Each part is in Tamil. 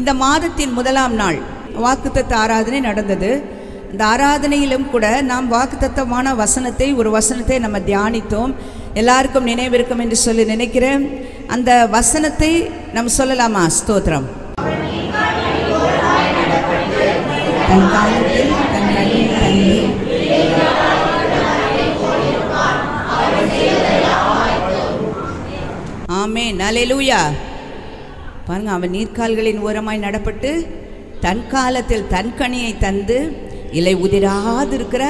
இந்த மாதத்தின் முதலாம் நாள் வாக்குத்தத்த ஆராதனை நடந்தது. இந்த ஆராதனையிலும் கூட நாம் வாக்குத்தத்தமான ஒரு வசனத்தை நம்ம தியானித்தோம். எல்லாருக்கும் நினைவிருக்கும் என்று சொல்லி நினைக்கிறேன். அந்த வசனத்தை நம்ம சொல்லலாமா? ஸ்தோத்திரம். தன் காலத்தில் தன் கண்ணியை தந்து ஆமென், அல்லேலூயா. பாருங்க, அவன் நீர்க்கால்களின் ஓரமாய் நடப்பட்டு தன் காலத்தில் தன் கனியை தந்து இலை உதிராதிருக்கிற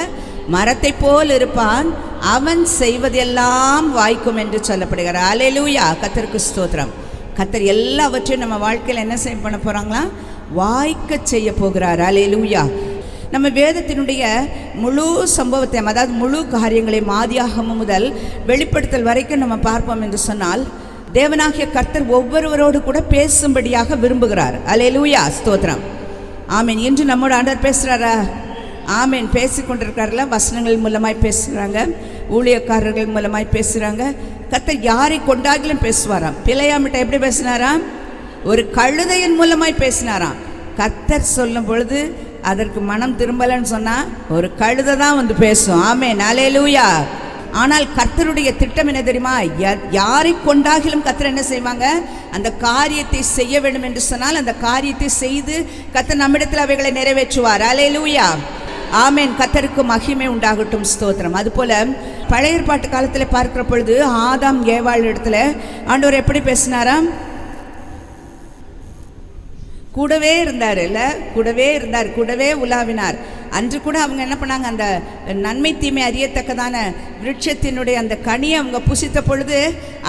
மரத்தை போல் இருப்பான், அவன் செய்வதெல்லாம் வாய்க்கும் என்று சொல்லப்படுகிறார். அல்லேலூயா. கர்த்தருக்கு ஸ்தோத்திரம். கர்த்தர் எல்லாவற்றையும் நம்ம வாழ்க்கையில் என்ன பண்ண போகிறாங்களா? வாய்க்க செய்ய போகிறார். அல்லேலூயா. நம்ம வேதத்தினுடைய முழு சம்பவத்தை, அதாவது முழு காரியங்களையும் ஆதியாகமம் முதல் வெளிப்படுத்தல் வரைக்கும் நம்ம பார்ப்போம் என்று சொன்னால், தேவனாகிய கர்த்தர் ஒவ்வொருவரோடு கூட பேசும்படியாக விரும்புகிறார். அல்லேலூயா, ஸ்தோத்திரம். ஆமீன். இன்று நம்மோட ஆண்டவர் பேசுகிறாரா? ஆமீன். பேசிக்கொண்டிருக்காருல, வசனங்கள் மூலமாய் பேசுகிறாங்க, ஊழியக்காரர்கள் மூலமாய் பேசுகிறாங்க. கர்த்தர் யாரை கொண்டாகிலும் பேசுவாராம். பிழையாமிட்ட எப்படி பேசினாராம்? ஒரு கழுதையின் மூலமாய் பேசினாராம். கர்த்தர் சொல்லும் பொழுது அதற்கு மனம் திரும்பலன்னு சொன்னால் ஒரு கழுதை தான் வந்து பேசும். ஆமீன், அல்லேலூயா. ஆனால் கர்த்தருடைய திட்டம் என்ன தெரியுமா? யாரை கொண்டாகிலும் கர்த்தர் என்ன செய்வாங்க? அந்த காரியத்தை செய்ய வேண்டும் என்று சொன்னால் அந்த காரியத்தை செய்து கர்த்தர் நம்மிடத்தில் அவைகளை நிறைவேற்றுவார். அல்லேலூயா, ஆமேன். கர்த்தருக்கு மகிமை உண்டாகட்டும், ஸ்தோத்திரம். அதுபோல பழைய ஏற்பாட்டு காலத்தில் பார்க்கிற பொழுது ஆதாம் ஏவாள் இடத்துல ஆண்டவர் எப்படி பேசினாராம்? கூடவே இருந்தார், இல்லை? கூடவே இருந்தார், கூடவே உலாவினார். அன்று கூட அவங்க என்ன பண்ணாங்க? அந்த நன்மை தீமை அறியத்தக்கதான விருட்சத்தினுடைய அந்த கனியை அவங்க புசித்த பொழுது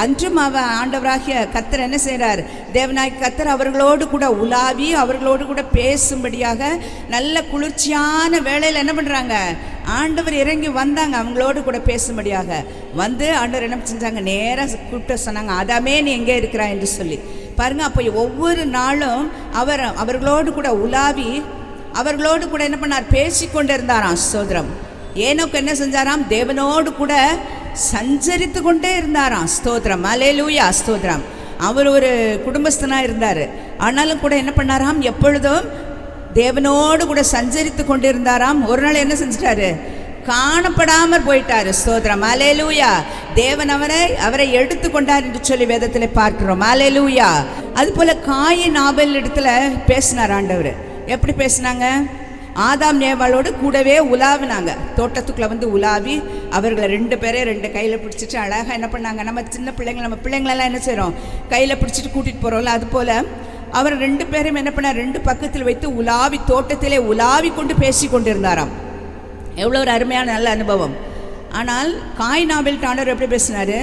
அன்றும் ஆண்டவராகிய கர்த்தர் என்ன செய்கிறார்? தேவனாகிய கர்த்தர் அவர்களோடு கூட உலாவி அவர்களோடு கூட பேசும்படியாக நல்ல குளிர்ச்சியான வேளையில் என்ன பண்ணுறாங்க? ஆண்டவர் இறங்கி வந்தாங்க, அவங்களோடு கூட பேசும்படியாக வந்து ஆண்டவர் என்ன செஞ்சாங்க? நேராக கூப்பிட்டு சொன்னாங்க, ஆதாமே நீ எங்கே இருக்கிறா என்று சொல்லி. பாருங்க, அப்போ ஒவ்வொரு நாளும் அவர்களோடு கூட உலாவி அவர்களோடு கூட என்ன பண்ணார்? பேசிக்கொண்டு இருந்தாராம். ஸ்தோத்திரம். ஏனோக்கு என்ன செஞ்சாராம்? தேவனோடு கூட சஞ்சரித்து கொண்டே இருந்தாராம். ஸ்தோத்திரம், அல்லேலூயா, ஸ்தோத்திரம். அவர் ஒரு குடும்பஸ்தனாக இருந்தார், ஆனாலும் கூட என்ன பண்ணாராம்? எப்பொழுதும் தேவனோடு கூட சஞ்சரித்து கொண்டு இருந்தாராம். ஒரு நாள் என்ன செஞ்சிட்டாரு? காணப்படாமற் போயிட்டாரு. ஸ்தோத்திரம், அல்லேலூயா. தேவன் அவரை எடுத்து கொண்டார் என்று சொல்லி வேதத்தில் பார்க்கிறோம். அல்லேலூயா. அதுபோல காயின் ஆபேல் இடத்துல பேசினார் ஆண்டவர். எப்படி பேசினாங்க? ஆதாம் ஏவாளோடு கூடவே உலாவினாங்க. தோட்டத்துக்குள்ளே வந்து உலாவி அவர்களை ரெண்டு கையில் பிடிச்சிட்டு அழகாக என்ன பண்ணாங்க? நம்ம சின்ன நம்ம பிள்ளைங்களெல்லாம் என்ன செய்கிறோம்? கையில் பிடிச்சிட்டு கூட்டிகிட்டு போகிறோம்ல, அதுபோல் அவர் ரெண்டு பேரும் என்ன பண்ணார்? ரெண்டு பக்கத்தில் வைத்து உலாவி தோட்டத்திலே உலாவி கொண்டு பேசி கொண்டு இருந்தாராம். எவ்வளோ ஒரு அருமையான நல்ல அனுபவம். ஆனால் காயின் ஆபேல் ஆண்டவர் எப்படி பேசினார்?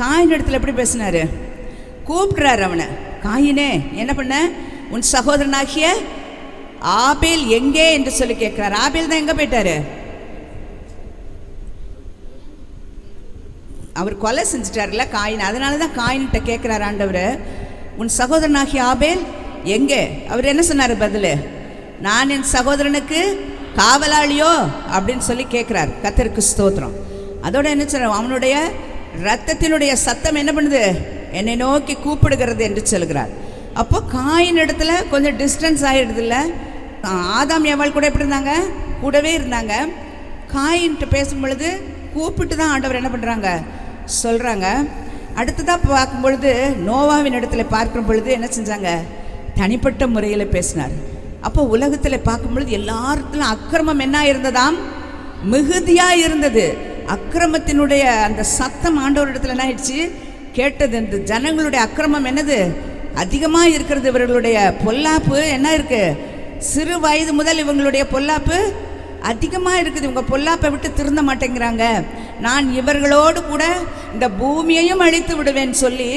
காயின் இடத்துல எப்படி பேசினார்? கூப்பிட்றாரு அவனை. காயினே, என்ன பண்ண? உன் சகோதரனாகிய ஆபேல் எங்கே என்று சொல்லி கேட்கிறார். ஆபேல் தான் எங்கே போயிட்டாரு? அவர் கொலை செஞ்சிட்டார்ல காயின். அதனால தான் காயின்கிட்ட கேட்குறாரு ஆண்டவர், உன் சகோதரனாகிய ஆபேல் எங்கே? அவர் என்ன சொன்னார் பதில்? நான் என் சகோதரனுக்கு காவலாளியோ அப்படின்னு சொல்லி கேட்குறார். கர்த்தருக்கு ஸ்தோத்திரம். அதோட என்ன சொல்ற? அவனுடைய இரத்தத்தினுடைய சத்தம் என்ன பண்ணுது? என்னை நோக்கி கூப்பிடுகிறது என்று சொல்கிறார். அப்போ காயின் இடத்துல கொஞ்சம் டிஸ்டன்ஸ் ஆகிடுது இல்லை? ஆதாம் ஏவாள் கூட எப்படி இருந்தாங்க? கூடவே இருந்தாங்க. காயின்ட்டு பேசும் பொழுது கூப்பிட்டு தான் ஆண்டவர் என்ன பண்ணுறாங்க? சொல்கிறாங்க. அடுத்ததாக பார்க்கும் பொழுது நோவாவின் இடத்துல பார்க்கும் பொழுது என்ன செஞ்சாங்க? தனிப்பட்ட முறையில் பேசினார். அப்போ உலகத்தில் பார்க்கும் பொழுது எல்லாத்திலும் அக்கிரமம் என்ன இருந்ததாம்? மிகுதியாக இருந்தது. அக்கிரமத்தினுடைய அந்த சத்தம் ஆண்டவர் இடத்துல என்ன ஆயிடுச்சு? கேட்டது. இந்த ஜனங்களுடைய அக்கிரமம் என்னது? அதிகமாக இருக்கிறது. இவர்களுடைய பொல்லாப்பு என்ன இருக்குது? சிறு வயது முதல் இவங்களுடைய பொல்லாப்பு அதிகமாக இருக்குது. இவங்க பொல்லாப்பை விட்டு திருந்த மாட்டேங்கிறாங்க. நான் இவர்களோடு கூட இந்த பூமியையும் அழித்து விடுவேன் சொல்லி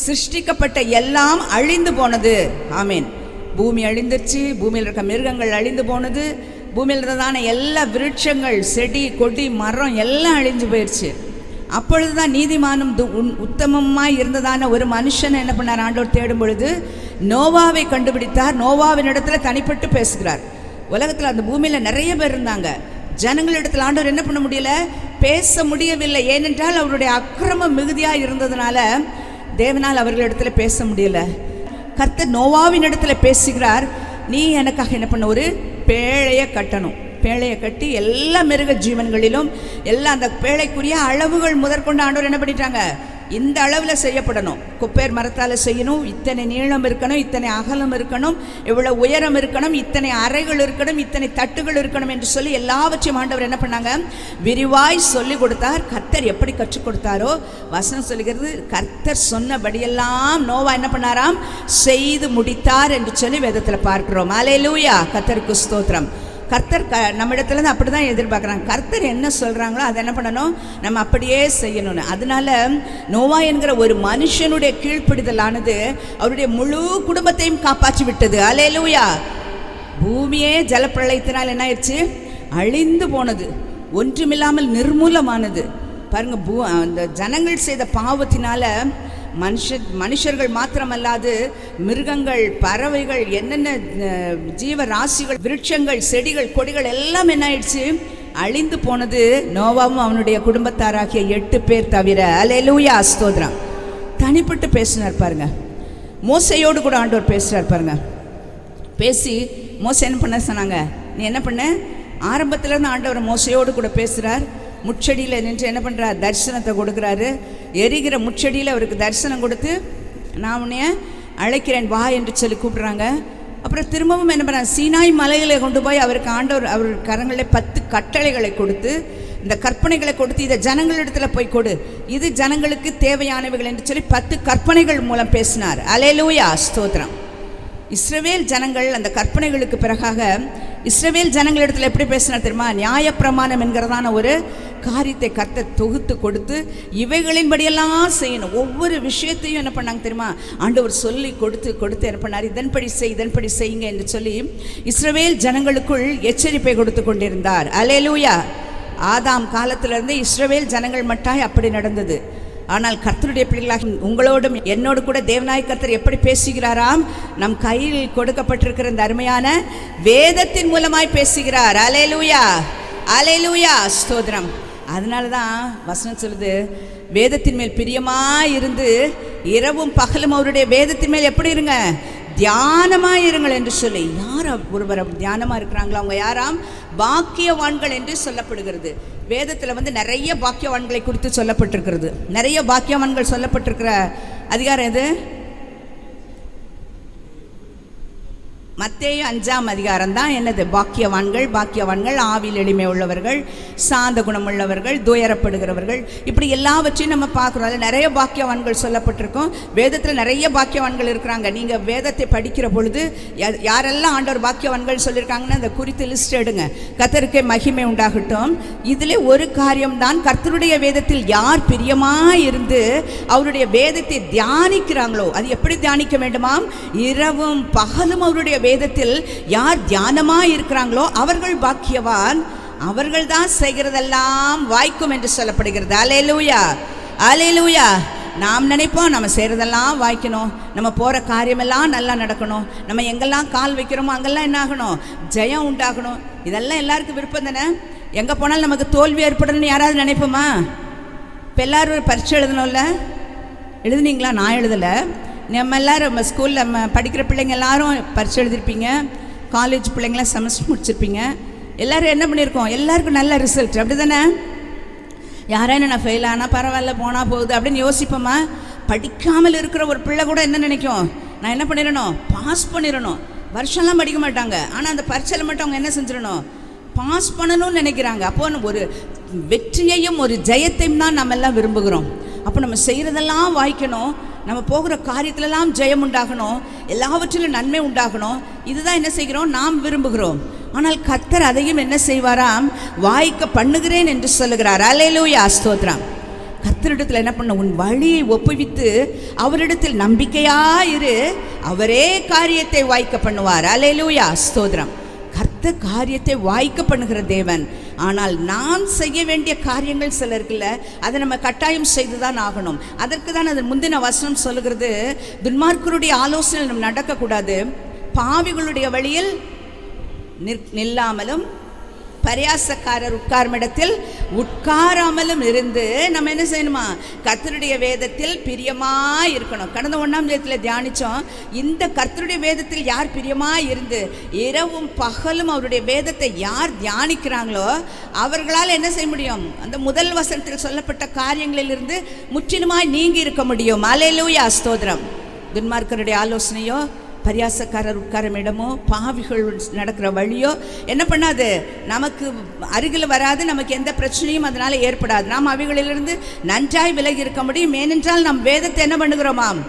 சிருஷ்டிக்கப்பட்ட எல்லாம் அழிந்து போனது. ஆமீன். பூமி அழிந்துருச்சு, பூமியில் இருக்க மிருகங்கள் அழிந்து போனது, பூமியில் இருந்ததான எல்லா விருட்சங்கள், செடி கொடி மரம் எல்லாம் அழிஞ்சு போயிடுச்சு. அப்பொழுதுதான் நீதிமானும் உத்தமமாய் இருந்ததான ஒரு மனுஷன் என்ன பண்ணார்? ஆண்டவர் தேடும் பொழுது நோவாவை கண்டுபிடித்தார். நோவாவின் இடத்துல தனிப்பட்டு பேசுகிறார். உலகத்தில் அந்த பூமியில் நிறைய பேர் இருந்தாங்க. ஜனங்களிடத்தில் ஆண்டவர் என்ன பண்ண முடியல? பேச முடியவில்லை. ஏனென்றால் அவருடைய அக்கிரமம் மிகுதியாக இருந்ததுனால தேவனால் அவர்களிடத்துல பேச முடியல. கர்த்தர் நோவாவின் இடத்துல பேசுகிறார், நீ எனக்காக என்ன பண்ண, ஒரு பேழையை கட்டணும். பேழையை கட்டி எல்லா மிருக ஜீவன்களிலும் எல்லாம் அந்த பேழைக்குரிய அளவுகள் முதற்கொண்டு ஆண்டவர் என்ன பண்ணிட்டாங்க, இந்த அளவில் செய்யப்படணும். குப்பேர் மரத்தால் செய்யணும், இத்தனை நீளம் இருக்கணும், இத்தனை அகலம் இருக்கணும், இவ்வளோ உயரம் இருக்கணும், இத்தனை அறைகள் இருக்கணும், இத்தனை தட்டுகள் இருக்கணும் என்று சொல்லி எல்லாவற்றையும் ஆண்டவர் என்ன பண்ணாங்க, விரிவாய் சொல்லி கொடுத்தார். கர்த்தர் எப்படி கற்றுக் கொடுத்தாரோ வசனம் சொல்லுகிறது, கர்த்தர் சொன்னபடியெல்லாம் நோவா என்ன பண்ணாராம், செய்து முடித்தார் என்று சொல்லி வேதத்தில் பார்க்கிறோம். அல்லேலூயா, கர்த்தருக்கு ஸ்தோத்திரம். கர்த்தர் நம்மிடத்துலேருந்து அப்படி தான் எதிர்பார்க்குறாங்க. கர்த்தர் என்ன சொல்கிறாங்களோ அதை என்ன பண்ணணும், நம்ம அப்படியே செய்யணும்னு. அதனால நோவா என்கிற ஒரு மனுஷனுடைய கீழ்ப்பிடிதலானது அவருடைய முழு குடும்பத்தையும் காப்பாற்றி விட்டது. அல்லேலூயா. பூமியே ஜலப்பிரளயத்தினால் என்ன ஆயிடுச்சு, அழிந்து போனது, ஒன்றுமில்லாமல் நிர்மூலமானது. பாருங்க, அந்த ஜனங்கள் செய்த பாவத்தினால மனுஷர்கள் மாத்திரமல்லாது மிருகங்கள், பறவைகள், என்னென்ன ஜீவராசிகள், விருட்சங்கள், செடிகள், கொடிகள் எல்லாம் என்ன ஆயிடுச்சு, அழிந்து போனது. நோவாவும் அவனுடைய குடும்பத்தாராகிய 8 பேர் தவிர. அல்லேலூயா, ஸ்தோத்திரம். தனிப்பட்டு பேசினார் பாருங்க. மோசையோடு கூட ஆண்டவர் பேசுகிறார் பாருங்க. பேசி மோசை என்ன பண்ண சொன்னாங்க, நீ என்ன பண்ண, ஆரம்பத்திலேருந்து ஆண்டவர் மோசையோடு கூட பேசுகிறார். முச்செடியில் நின்று என்ன பண்ணுறார், தரிசனத்தை கொடுக்குறாரு. எரிகிற முச்செடியில் அவருக்கு தரிசனம் கொடுத்து, நான் உன்னைய அழைக்கிறேன் வா என்று சொல்லி கூப்பிட்றாங்க. அப்புறம் திரும்பவும் என்ன பண்ணுறாங்க, சீனாய் மலைகளை கொண்டு போய் அவருக்கு ஆண்டவர் அவர் கரங்களில் 10 கட்டளைகளை கொடுத்து, இந்த கற்பனைகளை கொடுத்து, இதை ஜனங்களிடத்தில் போய் கொடு, இது ஜனங்களுக்கு தேவையானவைகள் என்று சொல்லி 10 கற்பனைகள் மூலம் பேசினார். அல்லேலூயா, ஸ்தோத்திரம். இஸ்ரவேல் ஜனங்கள் அந்த கற்பனைகளுக்கு பிறகாக இஸ்ரவேல் ஜனங்களிடத்தில் எப்படி பேசினார் தெரியுமா, நியாயப்பிரமாணம் என்கிறதான ஒரு காரியத்தை கர்த்தர் தொகுத்து கொடுத்து, இவைகளின்படியெல்லாம் செய்யணும். ஒவ்வொரு விஷயத்தையும் என்ன பண்ணாங்க தெரியுமா, ஆண்டவர் சொல்லி கொடுத்து என்ன பண்ணார், இதன்படி செய்யுங்க என்று சொல்லி இஸ்ரவேல் ஜனங்களுக்குள் எச்சரிப்பை கொடுத்து கொண்டிருந்தார். அல்லேலூயா. ஆதாம் காலத்திலிருந்து இஸ்ரவேல் ஜனங்கள் மட்டாய் அப்படி நடந்தது. ஆனால் கர்த்தருடைய பிள்ளைகளாக உங்களோடும் என்னோடு கூட தேவனாய் கர்த்தர் எப்படி பேசுகிறாராம், நம் கையில் கொடுக்கப்பட்டிருக்கிற இந்த அருமையான வேதத்தின் மூலமாய் பேசுகிறார். அல்லேலூயா, அல்லேலூயா, ஸ்தோத்திரம். அதனால தான் வசனம் சொல்லுது, வேதத்தின் மேல் பிரியமாய் இருந்து இரவும் பகலும் அவருடைய வேதத்தின் மேல் எப்படி இருங்க, தியானமாக இருங்கள் என்று சொல்லி. யார் ஒருவர் தியானமாக இருக்கிறாங்களோ அவங்க யாராம், பாக்கியவான்கள் என்று சொல்லப்படுகிறது. வேதத்தில் நிறைய பாக்கியவான்களை குறித்து சொல்லப்பட்டிருக்கிறது. நிறைய பாக்கியவான்கள் சொல்லப்பட்டிருக்கிற அதிகாரம் எது, மத்தேயு 5ஆம் அதிகாரம் தான். என்னது, பாக்கியவான்கள் ஆவியில் எளிமை உள்ளவர்கள், சாந்த குணம் உள்ளவர்கள், துயரப்படுகிறவர்கள், இப்படி எல்லாவற்றையும் நம்ம பார்க்குறோம். அதில் நிறைய பாக்கியவான்கள் சொல்லப்பட்டிருக்கோம். வேதத்தில் நிறைய பாக்கியவான்கள் இருக்கிறாங்க. நீங்கள் வேதத்தை படிக்கிற பொழுது யாரெல்லாம் ஆண்டவர் பாக்கியவான்கள் சொல்லியிருக்காங்கன்னு அந்த குறித்து லிஸ்ட் எடுங்க. கர்த்தருக்கே மகிமை உண்டாகட்டும். இதில் ஒரு காரியம்தான், கர்த்தருடைய வேதத்தில் யார் பிரியமாக இருந்து அவருடைய வேதத்தை தியானிக்கிறாங்களோ, அது எப்படி தியானிக்க வேண்டுமாம், இரவும் பகலும் அவருடைய வேதத்தில் யார் தியானமாய் இருக்கிறாங்களோ அவர்கள் பாக்கியவான், அவர்கள் தான் செய்கிறதெல்லாம் வாய்க்கும் என்று சொல்லப்படுகிறது. அல்லேலூயா, அல்லேலூயா. நாம் நினைப்போம் நம்ம செய்கிறதெல்லாம் வாய்க்கணும், நம்ம போகிற காரியமெல்லாம் நல்லா நடக்கணும், நம்ம எங்கெல்லாம் கால் வைக்கிறோமோ அங்கெல்லாம் என்ன ஆகணும், ஜெயம் உண்டாகணும். இதெல்லாம் எல்லாருக்கும் விருப்பம் தானே. எங்கே போனாலும் நமக்கு தோல்வி ஏற்படணும்னு யாராவது நினைப்போமா? இப்போ எல்லோரும் ஒரு பரீட்சை எழுதணும்ல, எழுதுனீங்களா? நான் எழுதலை. நம்ம எல்லோரும் நம்ம ஸ்கூலில் நம்ம படிக்கிற பிள்ளைங்க எல்லாரும் பரீட்சை எழுதிருப்பீங்க, காலேஜ் பிள்ளைங்களாம் செமஸ்டர் முடிச்சிருப்பீங்க. எல்லோரும் என்ன பண்ணியிருக்கோம், எல்லாருக்கும் நல்ல ரிசல்ட், அப்படி தானே? யாராவது நான் ஃபெயில் ஆனால் பரவாயில்ல, போனால் போகுது அப்படின்னு யோசிப்போமா? படிக்காமல் இருக்கிற ஒரு பிள்ளை கூட என்ன நினைக்கும், நான் என்ன பண்ணிடணும், பாஸ் பண்ணிடணும். வருஷம்லாம் படிக்க மாட்டாங்க, ஆனால் அந்த பரீட்சையில் மட்டும் அவங்க என்ன செஞ்சிடணும், பாஸ் பண்ணணும்னு நினைக்கிறாங்க. அப்போது ஒரு வெற்றியையும் ஒரு ஜெயத்தையும் தான் நம்ம எல்லாம் விரும்புகிறோம். அப்போ நம்ம செய்கிறதெல்லாம் வாய்க்கணும், நம்ம போகிற காரியத்திலெல்லாம் ஜெயம் உண்டாகணும், எல்லாவற்றிலும் நன்மை உண்டாகணும். இதுதான் என்ன செய்கிறோம், நாம் விரும்புகிறோம். ஆனால் கர்த்தர் அதையும் என்ன செய்வாராம், வாய்க்க பண்ணுகிறேன் என்று சொல்லுகிறார். அல்லேலூயா, ஸ்தோத்திரம். கர்த்தரிடத்தில் என்ன பண்ண, உன் வழியை ஒப்புவித்து அவரிடத்தில் நம்பிக்கையாயிரு, அவரே காரியத்தை வாய்க்க பண்ணுவார். அல்லேலூயா, ஸ்தோத்திரம். கர்த்தர் காரியத்தை வாய்க்க பண்ணுகிற தேவன். ஆனால் நாம் செய்ய வேண்டிய காரியங்கள் சில இருக்குல்ல, அதை நம்ம கட்டாயம் செய்து தான் ஆகணும். அதற்கு தான் அது முந்தின வசனம் சொல்லுகிறது, துன்மார்க்கருடைய ஆலோசனை நம்ம நடக்கக்கூடாது, பாவிகளுடைய வழியில் நில்லாமலும் பரியாசக்காரர் உட்காரும் இடத்தில் உட்காராமலும் இருந்து நம்ம என்ன செய்யணுமா? கர்த்தருடைய வேதத்தில் பிரியமாக இருக்கணும். கடந்த 1ஆம் தேதியில் தியானித்தோம். இந்த கர்த்தருடைய வேதத்தில் யார் பிரியமாக இருந்து இரவும் பகலும் அவருடைய வேதத்தை யார் தியானிக்கிறாங்களோ அவர்களால் என்ன செய்ய முடியும்? அந்த முதல் வசனத்தில் சொல்லப்பட்ட காரியங்களிலிருந்து முற்றிலுமாய் நீங்கி இருக்க முடியும். அல்லேலூயா, ஸ்தோத்திரம். துன்மார்க்கருடைய ஆலோசனையோ, பரியாசக்காரர் உட்காரும் இடமோ, பாவிகள் நடக்கிற வழியோ என்ன பண்ணாது? நமக்கு அருகில் வராது. நமக்கு எந்த பிரச்சனையும் அதனால் ஏற்படாது. நாம் அவைகளிலிருந்து நன்றாய் விலகி இருக்க முடியும். ஏனென்றால் நாம் வேதத்தை என்ன பண்ணுகிறோமாம்?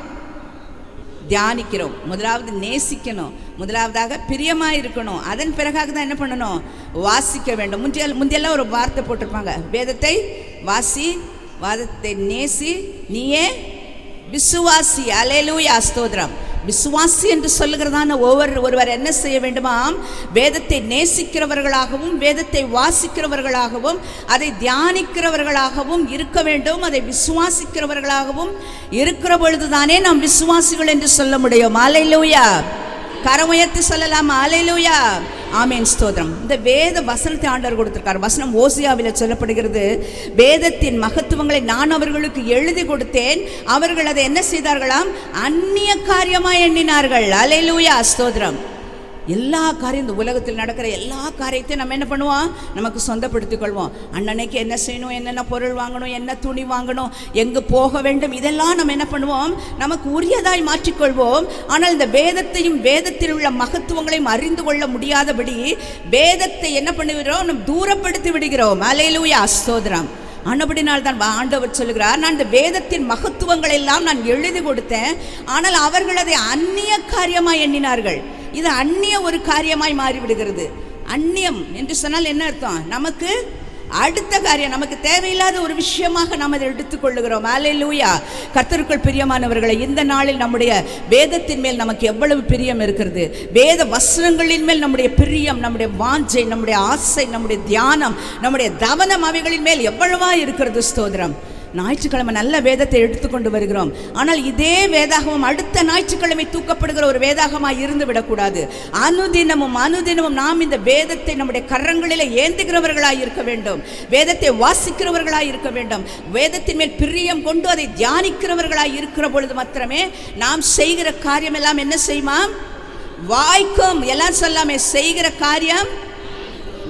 தியானிக்கிறோம். முதலாவது நேசிக்கணும், முதலாவதாக பிரியமாக இருக்கணும். அதன் பிறகாக தான் என்ன பண்ணணும்? வாசிக்க வேண்டும். முந்தியெல்லாம் ஒரு வார்த்தை போட்டிருப்பாங்க, வேதத்தை வாசி, வாதத்தை நேசி, நீயே விசுவாசி. அல்லேலூயா, ஸ்தோத்திரம். விசுவாசி என்று சொல்லுகிறதான ஒருவர் என்ன செய்ய வேண்டுமாம்? வேதத்தை நேசிக்கிறவர்களாகவும் வேதத்தை வாசிக்கிறவர்களாகவும் அதை தியானிக்கிறவர்களாகவும் இருக்க வேண்டும். அதை விசுவாசிக்கிறவர்களாகவும் இருக்கிற பொழுதுதானே நாம் விசுவாசிகள் என்று சொல்ல முடியும். அல்லேலூயா, கரமுயர்த்தி சொல்லலாம். அல்லேலூயா, ஆமென், ஸ்தோத்திரம். இந்த வேத வசனத்தை ஆண்டவர் கொடுத்திருக்கார். வசனம் ஓசியாவில் சொல்லப்படுகிறது, வேதத்தின் மகத்துவங்களை நான் அவர்களுக்கு எழுதி கொடுத்தேன், அவர்கள் அதை என்ன செய்தார்களாம்? அந்நிய காரியமாய் எண்ணினார்கள். அல்லேலூயா, ஸ்தோத்திரம். எல்லா காரியம், இந்த உலகத்தில் நடக்கிற எல்லா காரியத்தையும் நம்ம என்ன பண்ணுவோம்? நமக்கு சொந்தப்படுத்திக் கொள்வோம். அன்னன்னைக்கு என்ன செய்யணும், என்னென்ன பொருள் வாங்கணும், என்ன துணி வாங்கணும், எங்கு போக வேண்டும், இதெல்லாம் நம்ம என்ன பண்ணுவோம்? நமக்கு உரியதாய் மாற்றிக்கொள்வோம். ஆனால் இந்த வேதத்தையும் வேதத்தில் உள்ள மகத்துவங்களையும் அறிந்து கொள்ள முடியாதபடி வேதத்தை என்ன பண்ணுகிறோம்? நம்ம தூரப்படுத்தி விடுகிறோம். அல்லேலூயா, ஸ்தோத்திரம். ஆனபடினால் தான் ஆண்டவர் சொல்லுகிறார், நான் இந்த வேதத்தின் மகத்துவங்கள் எல்லாம் நான் எழுதி கொடுத்தேன், ஆனால் அவர்கள் அதை அந்நிய காரியமாய் எண்ணினார்கள். இது அந்நிய ஒரு காரியமாய் மாறிவிடுகிறது. அந்நியம் என்று சொன்னால் என்ன அர்த்தம்? நமக்கு அடுத்த காரியம், நமக்கு தேவையில்லாத ஒரு விஷயமாக நாம் அதை எடுத்துக்கொள்ளுகிறோம். அல்லேலூயா, கர்த்தருக்குள் பிரியமானவர்களை, இந்த நாளில் நம்முடைய வேதத்தின் மேல் நமக்கு எவ்வளவு பிரியம் இருக்கிறது. வேத வசனங்களின் மேல் நம்முடைய பிரியம், நம்முடைய வாஞ்சை, நம்முடைய ஆசை, நம்முடைய தியானம், நம்முடைய தவனம் அவைகளின் மேல் எவ்வளவா இருக்கிறது. ஸ்தோத்திரம். ஞாயிற்றுக்கிழமை நல்ல வேதத்தை எடுத்துக்கொண்டு வருகிறோம். ஆனால் இதே வேதாகமம் அடுத்த ஞாயிற்றுக்கிழமை தூக்கப்படுகிற ஒரு வேதாகமாக இருந்து விடக்கூடாது. அனுதினமும் நாம் இந்த வேதத்தை நம்முடைய கரங்களில் ஏந்துகிறவர்களாக இருக்க வேண்டும். வேதத்தை வாசிக்கிறவர்களாக இருக்க வேண்டும். வேதத்தின் மேல் பிரியம் கொண்டு அதை தியானிக்கிறவர்களாக இருக்கிற பொழுது மாத்திரமே நாம் செய்கிற காரியம் எல்லாம் என்ன செய்யுமா? வாய்க்கும். எல்லாம் சொல்லாமே, செய்கிற காரியம்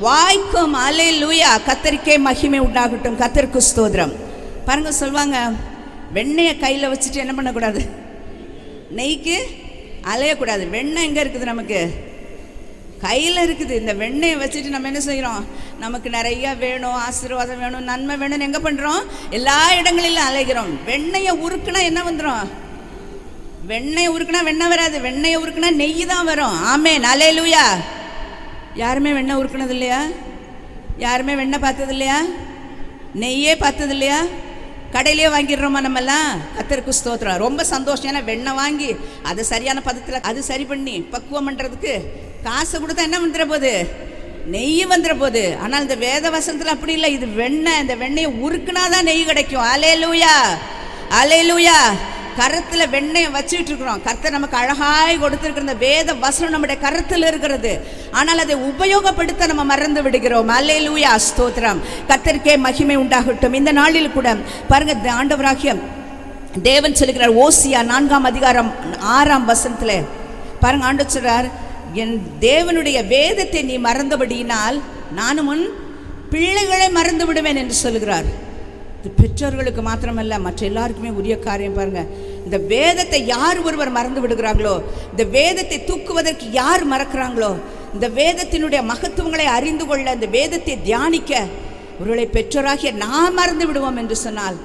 வாய்க்கும். அல்லேலூயா, கர்த்தருக்கே மகிமை உண்டாகட்டும். கர்த்தருக்கு ஸ்தோத்திரம். பாருங்க, சொல்லுவாங்க, வெண்ணெயை கையில் வச்சுட்டு என்ன பண்ணக்கூடாது? நெய்க்கு அலையக்கூடாது. வெண்ணெய் எங்கே இருக்குது? நமக்கு கையில் இருக்குது. இந்த வெண்ணெயை வச்சுட்டு நம்ம என்ன செய்கிறோம்? நமக்கு நிறையா வேணும், ஆசீர்வாதம் வேணும், நன்மை வேணும்னு எங்கே பண்ணுறோம்? எல்லா இடங்களிலும் அலைகிறோம். வெண்ணெயை உருக்குனா என்ன வந்துடும்? வெண்ணெயை உருக்குனா வெண்ணெய் வராது. வெண்ணெயை உருக்குனா நெய் தான் வரும். ஆமென், அல்லேலூயா. யாருமே வெண்ணெய் உருக்குனது இல்லையா? யாருமே வெண்ணெய் பார்த்தது இல்லையா? நெய்யே பார்த்தது இல்லையா? கடையிலே வாங்கிடுறோமா நம்மெல்லாம்? கர்த்தருக்கு ஸ்தோத்திரம். ரொம்ப சந்தோஷம். ஏன்னா வெண்ணெய் வாங்கி அதை சரியான பதத்தில் அது சரி பண்ணி பக்குவம் பண்ணுறதுக்கு காசு கொடுத்தா என்ன வந்துட போகுது? நெய் வந்துட போகுது. ஆனால் இந்த வேத வசனத்தில் அப்படி இல்லை. இது வெண்ணெய். இந்த வெண்ணெயை உருக்குனா தான் நெய் கிடைக்கும். அல்லேலூயா, அல்லேலூயா. கரத்தில் வெண்ணெயை வச்சுட்டு இருக்கிறோம். கர்த்தர் நமக்கு அழகாய் கொடுத்திருக்கிற இந்த வேத வசனம் நம்முடைய கரத்தில் இருக்கிறது. ஆனால் அதை உபயோகப்படுத்த நம்ம மறந்து விடுகிறோம். அல்லேலூயா, ஸ்தோத்திரம். கர்த்தருக்கே மகிமை உண்டாகட்டும். இந்த நாளில் கூட பாருங்க, ஆண்டவராகிய தேவன் சொல்லுகிறார், ஓசியா 4ஆம் அதிகாரம் 6ஆம் வசனத்தில் பாருங்க, ஆண்டவர் சொல்றார், என் தேவனுடைய வேதத்தை நீ மறந்தபடியினால் நானும் உன் பிள்ளைகளை மறந்து விடுவேன் என்று சொல்லுகிறார். பெற்றோர்களுக்கு மாத்திரமல்ல, மற்ற எல்லாருக்குமே உரிய காரியம். பாருங்க, இந்த வேதத்தை யார் ஒருவர் மறந்து விடுகிறார்களோ, இந்த வேதத்தை தூக்குவதற்கு யார் மறக்கிறாங்களோ, இந்த வேதத்தினுடைய மகத்துவங்களை அறிந்து கொள்ள, இந்த வேதத்தை தியானிக்க ஒருவரை பெற்றோராகிய நாம் மறந்து விடுவோம் என்று சொன்னால்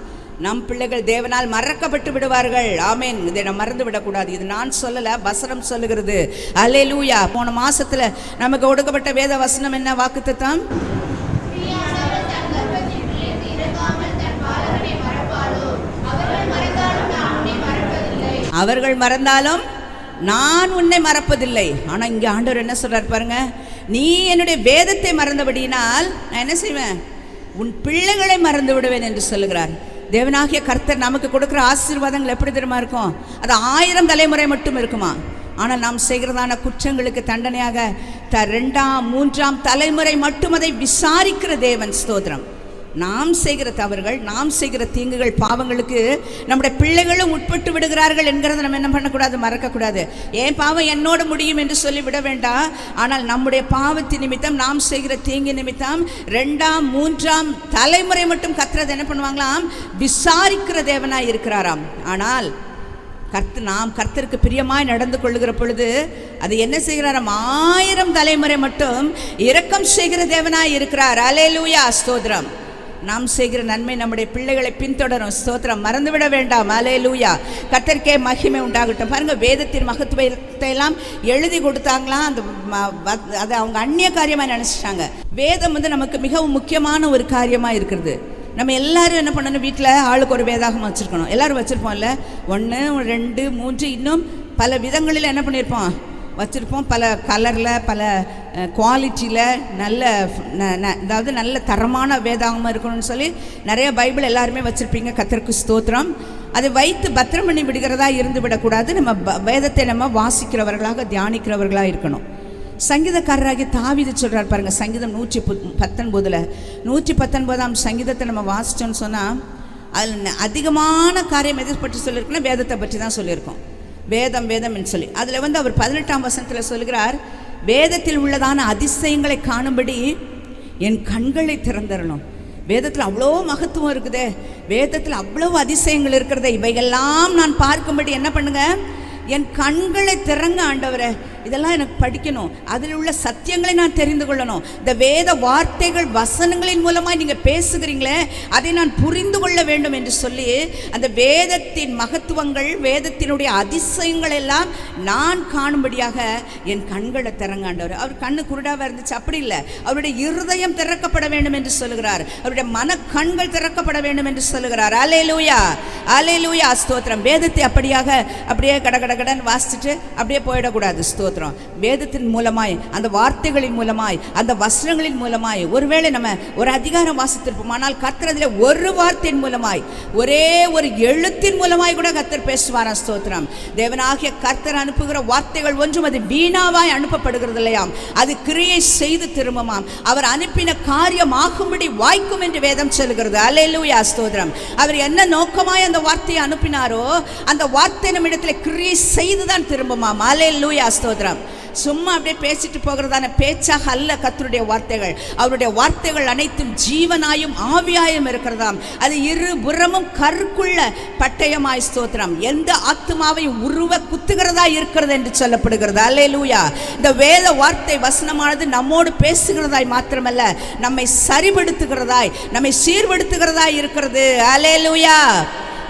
நம் பிள்ளைகள் தேவனால் மறக்கப்பட்டு விடுவார்கள். ஆமேன். இதை நாம் மறந்து விடக்கூடாது. இது நான் சொல்லலை, வசனம் சொல்லுகிறது. அல்லேலூயா. போன மாசத்துல நமக்கு கொடுக்கப்பட்ட வேத வசனம் என்ன? வாக்குத்தத்தம். அவர்கள் மறந்தாலும் நான் உன்னை மறப்பதில்லை. ஆனால் இங்கே ஆண்டவர் என்ன சொல்றார் பாருங்க, நீ என்னுடைய வேதத்தை மறந்தபடியினால் நான் என்ன செய்வேன்? உன் பிள்ளைகளை மறந்து விடுவேன் என்று சொல்லுகிறார். தேவனாகிய கர்த்தர் நமக்கு கொடுக்குற ஆசீர்வாதங்கள் எப்படி தெரியுமா இருக்கும்? அது 1000 தலைமுறை மட்டும் இருக்குமா? ஆனால் நாம் செய்கிறதான குற்றங்களுக்கு தண்டனையாக 2ஆம் 3ஆம் தலைமுறை மட்டும் அதை விசாரிக்கிற தேவன். ஸ்தோத்திரம். நாம் செய்கிற தவறுகள், நாம் செய்கிற தீங்குகள், பாவங்களுக்கு நம்முடைய பிள்ளைகளும் உட்பட்டு விடுகிறார்கள் என்கிறத நம்ம என்ன பண்ணக்கூடாது, மறக்கக்கூடாது. ஏன் பாவம் என்னோட முடியும் என்று சொல்லி விட வேண்டாம். ஆனால் நம்முடைய பாவத்தின் நிமித்தம், நாம் செய்கிற தீங்கு நிமித்தம் 2ஆம் 3ஆம் தலைமுறை மட்டும் கர்த்தர் என்ன பண்ணுவாங்களாம், விசாரிக்கிற தேவனாய் இருக்கிறாராம். ஆனால் நாம் கர்த்தருக்கு பிரியமாய் நடந்து கொள்ளுகிற பொழுது அது என்ன செய்கிறாராம், 1000 தலைமுறை மட்டும் இரக்கம் செய்கிற தேவனாய் இருக்கிறார். அல்லேலூயா, ஸ்தோத்திரம். நாம் செய்கிற நன்மை நம்முடைய பிள்ளைகளை பின்தொடரும். ஸ்தோத்திரம். மறந்துவிட வேண்டாம். அல்லேலூயா, கர்த்தருக்கே மகிமை உண்டாகட்டும். பாருங்க, வேதத்தின் மகத்துவத்தை எல்லாம் எழுதி கொடுத்தாங்களாம். அதை அவங்க அந்நிய காரியமாக நினச்சிட்டாங்க. வேதம் நமக்கு மிகவும் முக்கியமான ஒரு காரியமாக இருக்கிறது. நம்ம எல்லாரும் என்ன பண்ணணும், வீட்டில் ஆளுக்கு ஒரு வேதாகம் வச்சுருக்கணும். எல்லோரும் வச்சுருப்போம்ல, 1 2 3 இன்னும் பல விதங்களில் என்ன பண்ணியிருப்போம், வச்சுருப்போம். பல கலரில், பல குவாலிட்டியில், அதாவது நல்ல தரமான வேதாகமாக இருக்கணும்னு சொல்லி நிறைய பைபிள் எல்லாருமே வச்சுருப்பீங்க. கர்த்தருக்கு ஸ்தோத்திரம். அதை வைத்து பத்திரம் பண்ணி விடுகிறதா இருந்து விடக்கூடாது. நம்ம வேதத்தை நம்ம வாசிக்கிறவர்களாக, தியானிக்கிறவர்களாக இருக்கணும். சங்கீதக்காரராகி தாவீது சொல்கிறார் பாருங்கள், சங்கீதம் 119 119ஆம் சங்கீதத்தை நம்ம வாசித்தோன்னு சொன்னால் அதில் அதிகமான காரியம் எதை பற்றி சொல்லியிருக்கோன்னா வேதத்தை பற்றி தான் சொல்லியிருக்கோம். வேதம் வேதம் என்று சொல்லி அதில் அவர் 18ஆம் வசனத்தில் சொல்கிறார், வேதத்தில் உள்ளதான அதிசயங்களை காணும்படி என் கண்களை திறந்தரணும். வேதத்தில் அவ்வளோ மகத்துவம் இருக்குதே, வேதத்தில் அவ்வளோ அதிசயங்கள் இருக்கிறதே, இவையெல்லாம் நான் பார்க்கும்படி என்ன பண்ணுங்க, என் கண்களை திறங்க ஆண்டவரே. இதெல்லாம் எனக்கு படிக்கணும், அதில் உள்ள சத்தியங்களை நான் தெரிந்து கொள்ளணும். இந்த வேத வார்த்தைகள் வசனங்களின் மூலமாக நீங்கள் பேசுகிறீங்களே, அதை நான் புரிந்து கொள்ள வேண்டும் என்று சொல்லி அந்த வேதத்தின் மகத்துவங்கள், வேதத்தினுடைய அதிசயங்கள் எல்லாம் நான் காணும்படியாக என் கண்களை திறங்க ஆண்டவர். அவர் கண்ணு குருடாக இருந்துச்சு, அப்படி இல்லை. அவருடைய இருதயம் திறக்கப்பட வேண்டும் என்று சொல்லுகிறார். அவருடைய மன கண்கள் திறக்கப்பட வேண்டும் என்று சொல்லுகிறார். அல்லேலூயா, அல்லேலூயா, ஸ்தோத்திரம். வேதத்தை அப்படியே கடகடகடன் வாசிச்சுட்டு அப்படியே போயிடக்கூடாது. ஸ்தோத்திரம். வேதத்தின் மூலமாய், அந்த வார்த்தைகளின் மூலமாய், அந்த வசனங்களின் மூலமாய், ஒருவேளை நம்ம ஒரு அதிகாரம் வாசித்திருப்போம், ஆனால் கர்த்தர் அதில் ஒரு வார்த்தையின் மூலமாய், ஒரே ஒரு எழுத்தின் மூலமாய் கூட கர்த்தர் பேசுவாரா. ஸ்தோத்திரம். தேவனாகிய கர்த்தர் அனுப்புகிற வார்த்தைகள் ஒன்றும் அது வீணாவாய் அனுப்பப்படுகிறது இல்லையாம், அது கிரியை செய்து திரும்பமாம். அவர் அனுப்பின காரியம் ஆகும்படி வாய்க்கும் என்று வேதம் சொல்கிறது. அல்லேலூயா, ஸ்தோத்திரம். அவர் என்ன நோக்கமாய் அந்த வார்த்தையை அனுப்பினாரோ அந்த வார்த்தை நம்ம இடத்துல கிரியை செய்துதான் திரும்பமாம். அல்லேலூயா, ஸ்தோத்திரம். சும்மா அப்படியே பேசிட்டு போகிறதான பேச்சாக அல்ல கர்த்தருடைய வார்த்தைகள். அவருடைய வார்த்தைகள் அனைத்தும் ஜீவனாயும் ஆவியாயும் இருக்கிறதாம். அது இருபுறமும் கருக்குள்ள பட்டயமாய், ஸ்தோத்திரம், எந்த ஆத்துமாவையும் உருவ குத்துகிறதா இருக்கிறது என்று சொல்லப்படுகிறது. அல்லேலூயா. இந்த வேத வார்த்தை வசனமானது நம்மோடு பேசுகிறதாய் மாத்திரமல்ல, நம்மை சரிபடுத்துகிறதாய், நம்மை சீர்படுத்துகிறதாய் இருக்கிறது. அல்லேலூயா,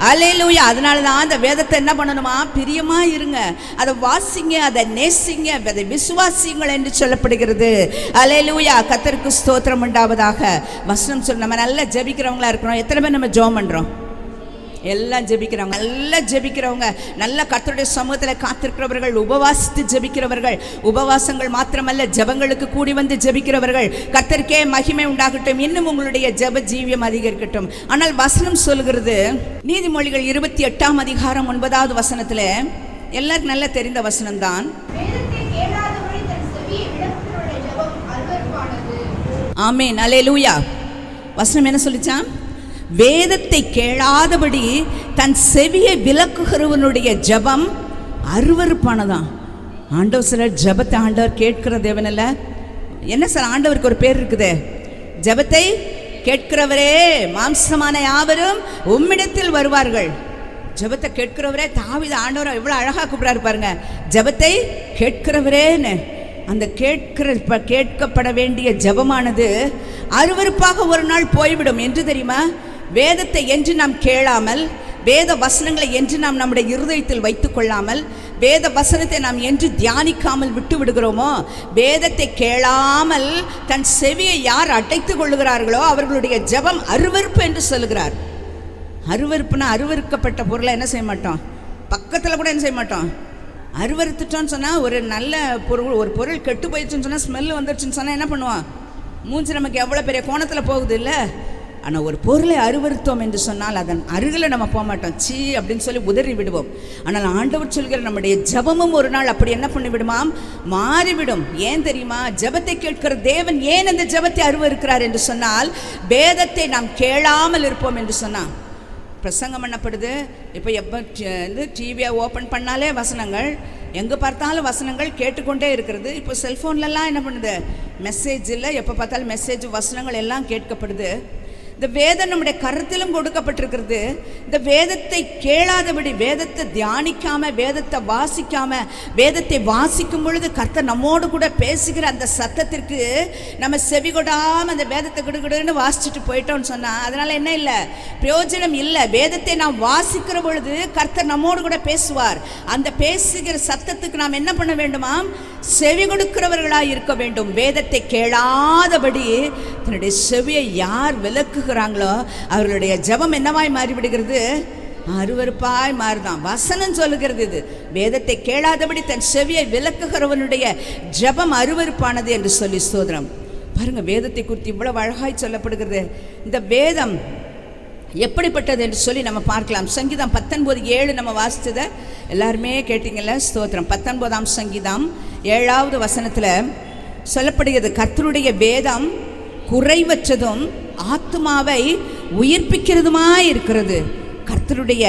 அல்லேலூயா. அதனால தான் அந்த வேதத்தை என்ன பண்ணணுமா, பிரியமா இருங்க, அதை வாசிங்க, அதை நேசிங்க, அதை விசுவாசிங்கள் என்று சொல்லப்படுகிறது. அல்லேலூயா, கர்த்தருக்கு ஸ்தோத்திரம் உண்டாவதாக. வசனம் சொல்ல நம்ம நல்லா ஜெபிக்கிறவங்களா இருக்கிறோம். எத்தனை பேர் நம்ம ஜெபம் பண்ணுறோம்? எல்லாம் ஜெபிக்கிறவங்க, நல்லா ஜெபிக்கிறவங்க, நல்ல கர்த்தருடைய சமூகத்தில் காத்திருக்கிறவர்கள், உபவாசித்து ஜெபிக்கிறவர்கள், உபவாசங்கள் மாத்திரமல்ல ஜெபங்களுக்கு கூடி வந்து ஜெபிக்கிறவர்கள், கர்த்தருக்கே மகிமை உண்டாகட்டும். இன்னும் உங்களுடைய ஜெப ஜீவியம் அதிகரிக்கட்டும். ஆனால் வசனம் சொல்கிறது, நீதிமொழிகள் 28ஆம் அதிகாரம் 9வது வசனத்தில், எல்லாருக்கும் நல்லா தெரிந்த வசனம்தான். ஆமென், அல்லேலூயா. வசனம் என்ன சொல்லிச்சான்? வேதத்தை கேளாதபடி தன் செவியை விலக்குகிறவனுடைய ஜெபம் அருவருப்பானதான். ஆண்டவர் சிலர் ஜெபத்தை ஆண்டவர் கேட்கிற தேவன் அல்ல. என்ன சார், ஆண்டவருக்கு ஒரு பேர் இருக்குது, ஜெபத்தை கேட்கிறவரே, மாம்சமான யாவரும் உம்மிடத்தில் வருவார்கள். ஜெபத்தை கேட்கிறவரே, தாவீது ஆண்டவர் எவ்வளோ அழகாக கூப்பிடாரு பாருங்க, ஜெபத்தை கேட்கிறவரேன்னு. அந்த கேட்கப்பட வேண்டிய ஜெபமானது அருவருப்பாக ஒரு நாள் போய்விடும். என்று தெரியுமா? வேதத்தை என்று நாம் கேளாமல், வேத வசனங்களை என்று நாம் நம்முடைய இருதயத்தில் வைத்துக் கொள்ளாமல், வேத வசனத்தை நாம் என்று தியானிக்காமல் விட்டு விடுகிறோமோ, வேதத்தை கேளாமல் தன் செவியை யார் அடைத்துக் கொள்ளுகிறார்களோ அவர்களுடைய ஜெபம் அருவருப்பு என்று சொல்லுகிறார். அருவருப்புனா, அருவருக்கப்பட்ட பொருளை என்ன செய்ய மாட்டோம், பக்கத்தில் கூட என்ன செய்ய மாட்டோம். அருவறுத்துட்டோன்னு சொன்னால், ஒரு நல்ல பொருள், ஒரு பொருள் கெட்டு போயிடுச்சுன்னு சொன்னால், ஸ்மெல்லு வந்துடுச்சுன்னு சொன்னால் என்ன பண்ணுவோம்? மூஞ்சி நமக்கு எவ்வளோ பெரிய கோணத்தில் போகுது இல்லை? ஆனால் ஒரு பொருளை அருவருத்தோம் என்று சொன்னால் அதன் அருகில் நம்ம போக மாட்டோம், சீ அப்படின்னு சொல்லி உதறி விடுவோம். ஆனால் ஆண்டவர் சொல்கிற நம்முடைய ஜெபமும் ஒரு நாள் அப்படி என்ன பண்ணி விடுமாம், மாறிவிடும். ஏன் தெரியுமா? ஜெபத்தை கேட்கிற தேவன் ஏன் அந்த ஜெபத்தை அருவருக்கிறார் என்று சொன்னால், வேதத்தை நாம் கேளாமல் இருப்போம் என்று சொன்னான். பிரசங்கம் பண்ணப்படுது, இப்போ எப்போ டிவியை ஓப்பன் பண்ணாலே வசனங்கள், எங்கே பார்த்தாலும் வசனங்கள் கேட்டுக்கொண்டே இருக்கிறது. இப்போ செல்ஃபோன்லலாம் என்ன பண்ணுது, மெசேஜ் இல்லை, எப்போ பார்த்தாலும் மெசேஜ் வசனங்கள் எல்லாம் கேட்கப்படுது. இந்த வேதம் நம்முடைய கருத்திலும் கொடுக்கப்பட்டிருக்கிறது. இந்த வேதத்தை கேளாதபடி, வேதத்தை தியானிக்காம, வேதத்தை வாசிக்காம, வேதத்தை வாசிக்கும் பொழுது கர்த்தர் நம்மோடு கூட பேசுகிற அந்த சத்தத்திற்கு நம்ம செவி கொடாமல் அந்த வேதத்தை கிடுகிடுன்னு வாசிச்சுட்டு போயிட்டோம்னு சொன்னால் அதனால் என்ன இல்லை, பிரயோஜனம் இல்லை. வேதத்தை நாம் வாசிக்கிற பொழுது கர்த்தர் நம்மோடு கூட பேசுவார். அந்த பேசுகிற சத்தத்துக்கு நாம் என்ன பண்ண வேண்டுமாம், செவி கொடுக்கிறவர்களாக இருக்க வேண்டும். வேதத்தை கேளாதபடி தன்னுடைய செவியை யார் விலக்குகிறாங்களோ அவர்களுடைய ஜெபம் என்னவாய் மாறிவிடுகிறது, அருவருப்பாய் மாறுதான். வசனம் சொல்லுகிறது, இது வேதத்தை கேளாதபடி தன் செவியை விலக்குகிறவனுடைய ஜெபம் அருவருப்பானது என்று சொல்லி ஸ்தோத்திரம். பாருங்க, வேதத்தை குறித்து இவ்வளவு அழகாய் சொல்லப்படுகிறது. இந்த வேதம் எப்படிப்பட்டது என்று சொல்லி நம்ம பார்க்கலாம். சங்கீதம் 19:7 நம்ம வாசித்ததை எல்லாருமே கேட்டீங்கல்ல, ஸ்தோத்திரம். 19ஆம் சங்கீதம் 7வது வசனத்தில் சொல்லப்படுகிறது, கர்த்தருடைய வேதம் குறைவற்றதும் ஆத்துமாவை உயிர்ப்பிக்கிறதுமாய் இருக்கிறது. கர்த்தருடைய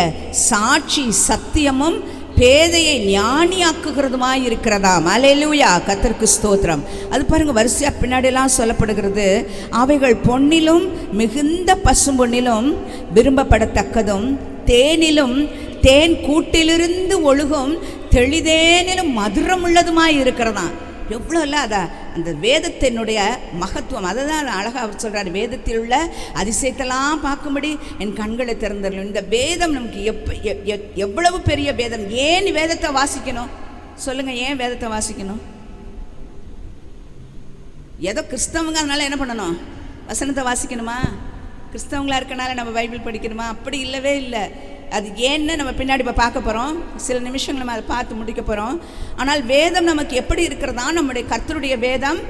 சாட்சி சத்தியமும் பேதையை ஞானியாக்குகிறதுமாய் இருக்கிறதாம். அல்லேலூயா, கர்த்தருக்கு ஸ்தோத்திரம். அது பாருங்க, வரிசையா பின்னாடியெல்லாம் சொல்லப்படுகிறது, அவைகள் பொன்னிலும் மிகுந்த பசும்பொன்னிலும் விரும்பப்படத்தக்கதும் தேனிலும் தேன் கூட்டிலிருந்து ஒழுகும் தெளிதேனிலும் மதுரம் உள்ளதுமாய் இருக்கிறதாம். எவ்வளோ இல்லை அதை, அந்த வேதத்தினுடைய மகத்துவம், அதை தான் அழகாக அவர் சொல்கிறார். வேதத்தில் உள்ள அதிசயத்தெல்லாம் பார்க்கும்படி என் கண்களை திறந்துடணும். இந்த வேதம் நமக்கு எவ்வளவு பெரிய வேதம். ஏன் வேதத்தை வாசிக்கணும் சொல்லுங்கள்? ஏன் வேதத்தை வாசிக்கணும்? ஏதோ கிறிஸ்தவங்க அதனால என்ன பண்ணணும், வசனத்தை வாசிக்கணுமா? கிறிஸ்தவங்களாக இருக்கனால நம்ம பைபிள் படிக்கணுமா? அப்படி இல்லவே இல்லை. அது ஏன்னு நம்ம பின்னாடி இப்போ பார்க்க போகிறோம். சில நிமிஷங்கள் நம்ம அதை பார்த்து முடிக்க போகிறோம். ஆனால் வேதம் நமக்கு எப்படி இருக்கிறதா, நம்முடைய கர்த்தருடைய வேதம்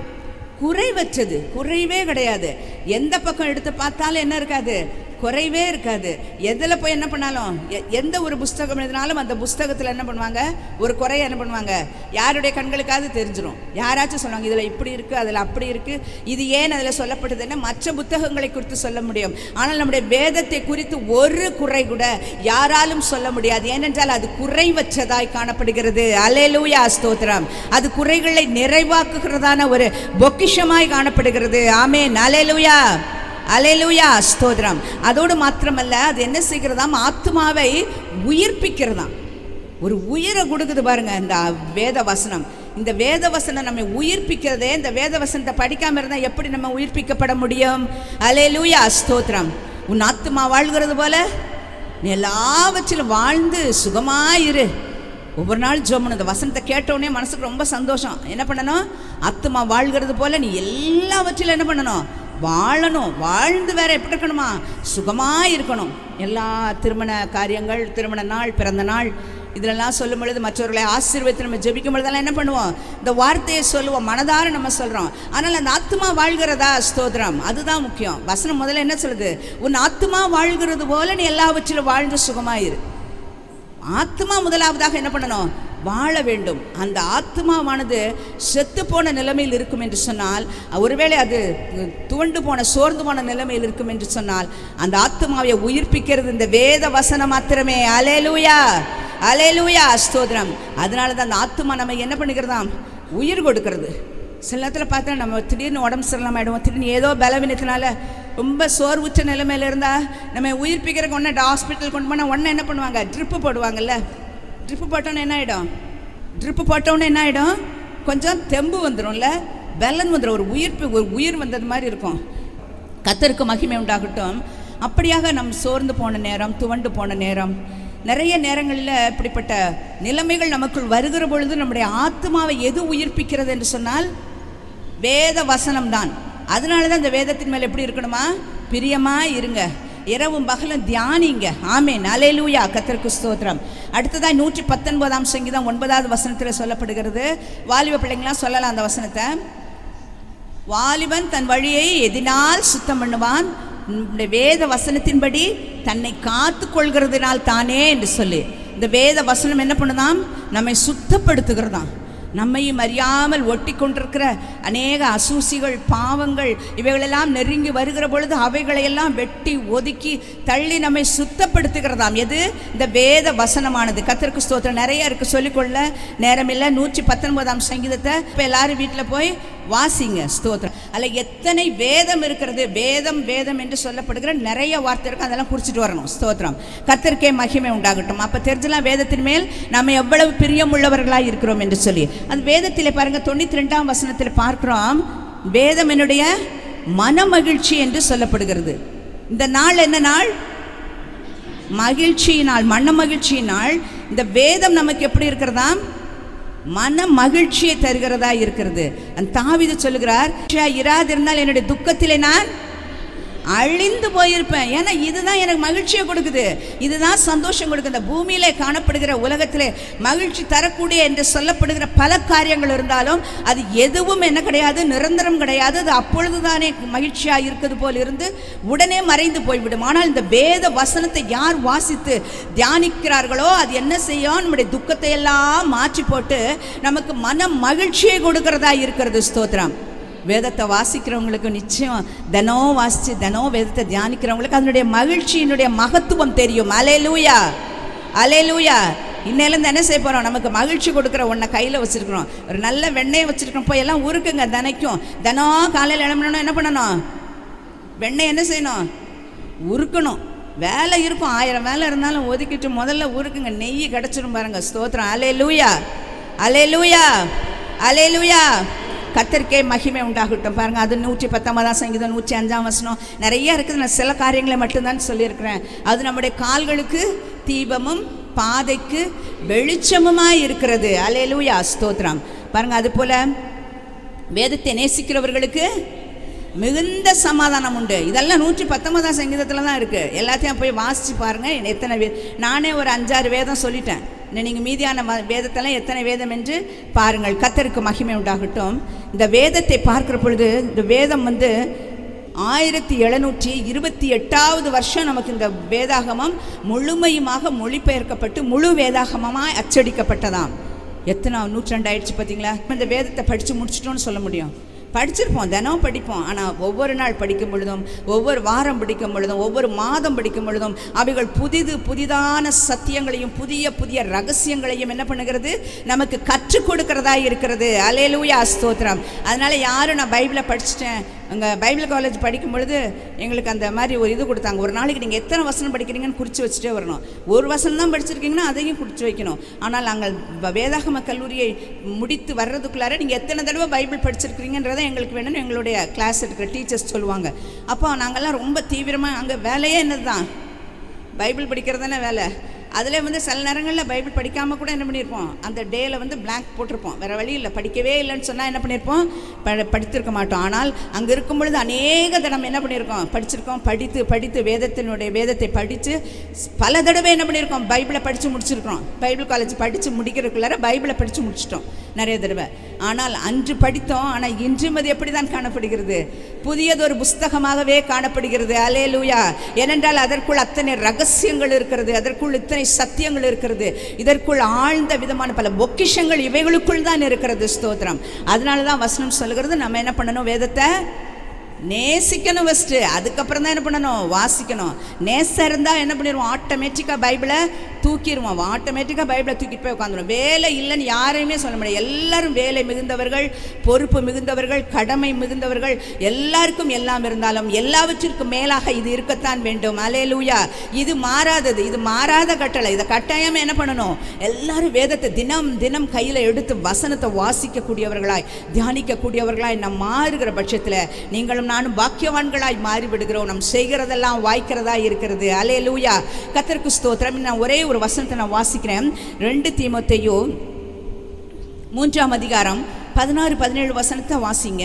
குறைவற்றது, குறைவே கிடையாது. எந்த பக்கம் எடுத்து பார்த்தாலும் என்ன இருக்காது, குறைவே இருக்காது. எதில் போய் என்ன பண்ணாலும், எந்த ஒரு புஸ்தகம் எழுதினாலும் அந்த புஸ்தகத்தில் என்ன பண்ணுவாங்க, ஒரு குறையை என்ன பண்ணுவாங்க, யாருடைய கண்களுக்காவது தெரிஞ்சிடும். யாராச்சும் சொல்லுவாங்க, இதில் இப்படி இருக்குது, அதில் அப்படி இருக்குது, இது ஏன் அதில் சொல்லப்பட்டதுன்னு மற்ற புத்தகங்களை குறித்து சொல்ல முடியும். ஆனால் நம்முடைய வேதத்தை குறித்து ஒரு குறை கூட யாராலும் சொல்ல முடியாது. ஏனென்றால் அது குறைவற்றதாய் காணப்படுகிறது. அல்லேலூயா, ஸ்தோத்திரம். அது குறைகளை நிறைவாக்குகிறதான ஒரு பொக்கிஷமாய் காணப்படுகிறது. ஆமென், அல்லேலூயா, அல்லேலூயா, ஸ்தோத்திரம். அதோடு மாத்திரமல்ல, அது என்ன செய்கிறதாம், ஆத்மாவை உயிர்ப்பிக்கிறதாம். ஒரு உயிரை கொடுக்குது பாருங்க இந்த வேத வசனம். இந்த வேத வசனம் நம்ம உயிர்ப்பிக்கிறதே. இந்த வேத வசனத்தை படிக்காம இருந்தால் எப்படி நம்ம உயிர்ப்பிக்கப்பட முடியும்? அல்லேலூயா, ஸ்தோத்திரம். உன் ஆத்மா வாழ்கிறது போல நீ எல்லாவற்றிலும் வாழ்ந்து சுகமாயிரு. ஒவ்வொரு நாள் ஜோமனும் இந்த வசனத்தை கேட்டோடனே மனசுக்கு ரொம்ப சந்தோஷம். என்ன பண்ணணும், ஆத்மா வாழ்கிறது போல நீ எல்லாவற்றிலும் என்ன பண்ணணும், வாழணும். வாழ்ந்து வேற எப்படி இருக்கணுமா, சுகமாக இருக்கணும். எல்லா திருமண காரியங்கள், திருமண நாள், பிறந்த நாள், இதிலெல்லாம் சொல்லும் பொழுது மற்றவர்களை ஆசீர்வதித்து நம்ம ஜெபிக்கும் பொழுதெல்லாம் என்ன பண்ணுவோம், இந்த வார்த்தையை சொல்லுவோம், மனதார நம்ம சொல்கிறோம். ஆனால் அந்த ஆத்மா வாழ்கிறதா, ஸ்தோத்திரம், அதுதான் முக்கியம். வசனம் முதல்ல என்ன சொல்லுது, உன் ஆத்மா வாழ்கிறது போல நீ எல்லாவற்றிலும் வாழ்ந்து சுகமாயிரு. ஆத்மா முதலாவதாக என்ன பண்ணணும், வாழ வேண்டும். அந்த ஆத்மாவானது செத்து போன நிலைமையில் இருக்கும் என்று சொன்னால், ஒருவேளை அது துவண்டு போன சோர்ந்து போன நிலைமையில் இருக்கும் என்று சொன்னால், அந்த ஆத்மாவை உயிர்ப்பிக்கிறது இந்த வேத வசனம் மாத்திரமே. அல்லேலூயா, அல்லேலூயா, ஸ்தோத்திரம். அதனால தான் அந்த ஆத்மா நம்ம என்ன பண்ணிக்கிறதாம், உயிர் கொடுக்கறது. சில நேரத்தில் பார்த்தா நம்ம திடீர்னு உடம்பு சரியில்லாமல் ஆகிடுவோம். திடீர்னு ஏதோ பலவீனத்தினால ரொம்ப சோர்வுற்ற நிலைமையில் இருந்தால் நம்ம உயிர்ப்பிக்கிறக்கு ஒன்று ஹாஸ்பிட்டல் கொண்டு போனால் ஒன்று என்ன பண்ணுவாங்க, ட்ரிப்பு போடுவாங்கல்ல. ட்ரிப்பு போட்டோன்னே என்ன ஆகிடும், ட்ரிப்பு போட்டோன்னே என்ன ஆகிடும், கொஞ்சம் தெம்பு வந்துடும்ல, பலன் வந்துடும், ஒரு உயிர் வந்தது மாதிரி இருக்கும். கர்த்தருக்கு மகிமை உண்டாகட்டும். அப்படியாக நம் சோர்ந்து போன நேரம், துவண்டு போன நேரம், நிறைய நேரங்களில் இப்படிப்பட்ட நிலைமைகள் நமக்குள் வருகிற பொழுது நம்முடைய ஆத்மாவை எது உயிர்ப்பிக்கிறது என்று சொன்னால் வேத வசனம் தான். அதனால தான் இந்த வேதத்தின் மேலே எப்படி இருக்கணுமா, பிரியமாக இருங்க, இரவும் பகலும் தியானிங்க. ஆமென், அல்லேலூயா, கர்த்தருக்கு ஸ்தோத்திரம். அடுத்ததாக 119ஆம் சங்கீதம் 9வது வசனத்தில் சொல்லப்படுகிறது. வாலிப பிள்ளைங்களாம் சொல்லலாம் அந்த வசனத்தை. வாலிபன் தன் வழியை எதினால் சுத்தம் பண்ணுவான், வேத வசனத்தின்படி தன்னை காத்து கொள்கிறதுனால் தானே என்று சொல்லி இந்த வேத வசனம் என்ன பண்ணுதாம்? நம்மை சுத்தப்படுத்துகிறதாம். நம்மையும் அறியாமல் ஒட்டி கொண்டிருக்கிற அநேக அசூசிகள், பாவங்கள் இவைகளெல்லாம் நெருங்கி வருகிற பொழுது அவைகளையெல்லாம் வெட்டி ஒதுக்கி தள்ளி நம்மை சுத்தப்படுத்துகிறதாம். எது? இந்த வேத வசனமானது. கர்த்தருக்கு ஸ்தோத்திரம். நிறைய இருக்குது, சொல்லிக்கொள்ள நேரமில்லை. 119ஆம் சங்கீதத்தை இப்போ எல்லாரும் வீட்டில் போய் வாசிங்க. ஸ்தோத்திரம். அதில் எத்தனை வேதம் இருக்கிறது. வேதம் வேதம் என்று சொல்லப்படுகிற நிறைய வார்த்தை இருக்கும். அதெல்லாம் குறிச்சிட்டு வரணும். ஸ்தோத்திரம். கர்த்தருக்கே மகிமை உண்டாகட்டும். அப்போ தெரிஞ்சலாம் வேதத்தின் மேல் நம்ம எவ்வளவு பிரியமுள்ளவர்களாக இருக்கிறோம் என்று சொல்லி. அது வேதத்தில் பாருங்கள், 92ஆம் வசனத்தில் பார்க்கிறோம், வேதம் என்னுடைய மன மகிழ்ச்சி என்று சொல்லப்படுகிறது. இந்த நாள் என்ன நாள்? மகிழ்ச்சியினால், மன மகிழ்ச்சியினால். இந்த வேதம் நமக்கு எப்படி இருக்கிறதாம்? மன மகிழ்ச்சியை தருகிறதா இருக்கிறது. அந்த தாவீது சொல்லுகிறார், இராதிருந்தால் என்னுடைய துக்கத்திலே நான் அழிந்து போயிருப்பேன். ஏன்னா இதுதான் எனக்கு மகிழ்ச்சியை கொடுக்குது, இதுதான் சந்தோஷம் கொடுக்குது. இந்த பூமியிலே காணப்படுகிற உலகத்திலே மகிழ்ச்சி தரக்கூடிய என்று சொல்லப்படுகிற பல காரியங்கள் இருந்தாலும் அது எதுவும் என்ன கிடையாது, நிரந்தரம் கிடையாது. அது அப்பொழுதுதானே மகிழ்ச்சியாக இருக்குது போல் இருந்து உடனே மறைந்து போய்விடும். ஆனால் இந்த வேத வசனத்தை யார் வாசித்து தியானிக்கிறார்களோ அது என்ன செய்யும்? நம்முடைய துக்கத்தை எல்லாம் மாற்றி போட்டு நமக்கு மன மகிழ்ச்சியை கொடுக்கிறதா இருக்கிறது. ஸ்தோத்திரம். வேதத்தை வாசிக்கிறவங்களுக்கு நிச்சயம் தினம் வாசித்து தினம் வேதத்தை தியானிக்கிறவங்களுக்கு அதனுடைய மகிழ்ச்சியினுடைய மகத்துவம் தெரியும். அல்லேலூயா, அல்லேலூயா. இன்னையிலேருந்து என்ன செய்ய போகிறோம்? நமக்கு மகிழ்ச்சி கொடுக்குற ஒன்றை கையில் வச்சுருக்கிறோம். ஒரு நல்ல வெண்ணெயை வச்சுருக்கோம். போய் எல்லாம் உருக்குங்க. தினம் காலையில் எழும்பணும்னா என்ன பண்ணணும்? வெண்ணெய் என்ன செய்யணும்? உருக்கணும். வேலை இருக்கும், 1000 வேலை இருந்தாலும் ஒதுக்கிட்டு முதல்ல உருக்குங்க. நெய் கிடச்சிடும் பாருங்க. ஸ்தோத்திரம். அல்லேலூயா, அல்லேலூயா, அல்லேலூயா. கர்த்தருக்கே மகிமை உண்டாகட்டும். பாருங்கள், அது 119ஆம் சங்கீதம் 105ஆம் வசனம் நிறைய இருக்குது. நான் சில காரியங்களை மட்டும்தான் சொல்லியிருக்கிறேன். அது நம்முடைய கால்களுக்கு தீபமும் பாதைக்கு வெளிச்சமுமாய் இருக்கிறது. அல்லேலூயா, ஸ்தோத்திரம். பாருங்கள், அது போல் வேதத்தை நேசிக்கிறவர்களுக்கு மிகுந்த சமாதானம் உண்டு. இதெல்லாம் 119ஆம் சங்கீதத்தில் தான் இருக்குது. எல்லாத்தையும் போய் வாசித்து பாருங்கள். எத்தனை நானே ஒரு 5-6 வேதம் சொல்லிட்டேன். நீங்கள் மீதியான வேதத்தெல்லாம் எத்தனை வேதம் என்று பாருங்கள். கர்த்தருக்கு மகிமை உண்டாகட்டும். இந்த வேதத்தை பார்க்குற பொழுது இந்த வேதம் 1728வது வருஷம் நமக்கு இந்த வேதாகமம் முழுமையுமாக மொழிபெயர்க்கப்பட்டு முழு வேதாகமமாக அச்சடிக்கப்பட்டதாம். எத்தனை நூற்றாண்டு ஆயிடுச்சு பார்த்தீங்களா? இந்த வேதத்தை படித்து முடிச்சிட்டோன்னு சொல்ல முடியும். படிச்சிருப்போம், தினம் படிப்போம். ஆனால் ஒவ்வொரு நாள் படிக்கும் பொழுதும், ஒவ்வொரு வாரம் படிக்கும் பொழுதும், ஒவ்வொரு மாதம் படிக்கும் பொழுதும் அவைகள் புதிதான சத்தியங்களையும் புதிய புதிய ரகசியங்களையும் என்ன பண்ணுகிறது? நமக்கு கற்றுக் கொடுக்கிறதா இருக்கிறது. அல்லேலூயா, ஸ்தோத்திரம். அதனால் யாரும் நான் பைபிளை படிச்சுட்டேன், அங்கே பைபிள் காலேஜ் படிக்கும் பொழுது எங்களுக்கு அந்த மாதிரி ஒரு இது கொடுத்தாங்க. ஒரு நாளைக்கு நீங்கள் எத்தனை வசனம் படிக்கிறீங்கன்னு குறித்து வச்சுட்டே வரணும். ஒரு வசனம் தான் படிச்சிருக்கீங்கன்னா அதையும் குறித்து வைக்கணும். ஆனால் நாங்கள் வேதாகம கல்லூரியை முடித்து வர்றதுக்குள்ளார நீங்கள் எத்தனை தடவை பைபிள் படிச்சிருக்கிறீங்கன்றதை எங்களுக்கு வேணும்னு எங்களுடைய கிளாஸ் இருக்கிற டீச்சர்ஸ் சொல்லுவாங்க. அப்போ நாங்கள்லாம் ரொம்ப தீவிரமாக, அங்கே வேலையே என்னது தான் பைபிள் படிக்கிறது தானே வேலை. அதில் சில நேரங்களில் பைபிள் படிக்காமல் கூட என்ன பண்ணியிருப்போம், அந்த டேயில் பிளாங்க் போட்டிருப்போம். வேறு வழி இல்லை, படிக்கவே இல்லைன்னு சொன்னால் என்ன பண்ணியிருப்போம், படித்திருக்க மாட்டோம். ஆனால் அங்கே இருக்கும் பொழுது அநேக தடவை என்ன பண்ணியிருக்கோம், படிச்சிருக்கோம். படித்து வேதத்தை படித்து பல தடவை என்ன பண்ணியிருக்கோம், பைபிளை படித்து முடிச்சிருக்கிறோம். பைபிள் காலேஜ் படித்து முடிக்கிறதுக்குள்ளார பைபிளை படித்து முடிச்சிட்டோம் நிறைய தடவை. ஆனால் அன்று படித்தோம், ஆனால் இன்றும் அது எப்படி தான் காணப்படுகிறது? புதியதொரு புஸ்தகமாகவே காணப்படுகிறது. அல்லேலூயா. ஏனென்றால் அதற்குள் அத்தனை ரகசியங்கள் இருக்கிறது, அதற்குள் இத்தனை சத்தியங்கள் இருக்கிறது, இதற்குள் ஆழ்ந்த விதமான பல பொக்கிஷங்கள் இவைகளுக்குள் தான் இருக்கிறது. ஸ்தோத்திரம். அதனால தான் வசனம் சொல்லுகிறது, நம்ம என்ன பண்ணணும்? வேதத்தை நேசிக்கணும் ஃபஸ்ட்டு, அதுக்கப்புறம் தான் என்ன பண்ணணும்? வாசிக்கணும். நேசம் இருந்தால் என்ன பண்ணிடுவோம்? ஆட்டோமேட்டிக்காக பைபிளை தூக்கிடுவோம். ஆட்டோமேட்டிக்காக பைபிளை தூக்கிட்டு போய் உட்காந்துடும். வேலை இல்லைன்னு யாரையுமே சொல்ல முடியாது. எல்லாரும் வேலை மிகுந்தவர்கள், பொறுப்பு மிகுந்தவர்கள், கடமை மிகுந்தவர்கள். எல்லாருக்கும் எல்லாம் இருந்தாலும் எல்லாவற்றிற்கும் மேலாக இது இருக்கத்தான் வேண்டும். அல்லேலூயா. இது மாறாதது, இது மாறாத கட்டளை. இதை கட்டாயமாக என்ன பண்ணணும்? எல்லாரும் வேதத்தை தினம் தினம் கையில் எடுத்து வசனத்தை வாசிக்கக்கூடியவர்களாய், தியானிக்கக்கூடியவர்களாய் நாம் மாறுகிற பட்சத்தில் நீங்களும் நானும் பாக்கியவான்களாய் மாறிவிடுகிறோம். நாம் செய்கிறதெல்லாம் வாய்க்கிறதா இருக்கிறது. அல்லேலூயா. கர்த்தருக்கு ஸ்தோத்திரம். நான் ஒரே ஒரு வசனத்தை நான் வாசிக்கிறேன். 2 தீமோத்தேயு 3ஆம் அதிகாரம் 16-17 வசனத்தை வாசிங்க.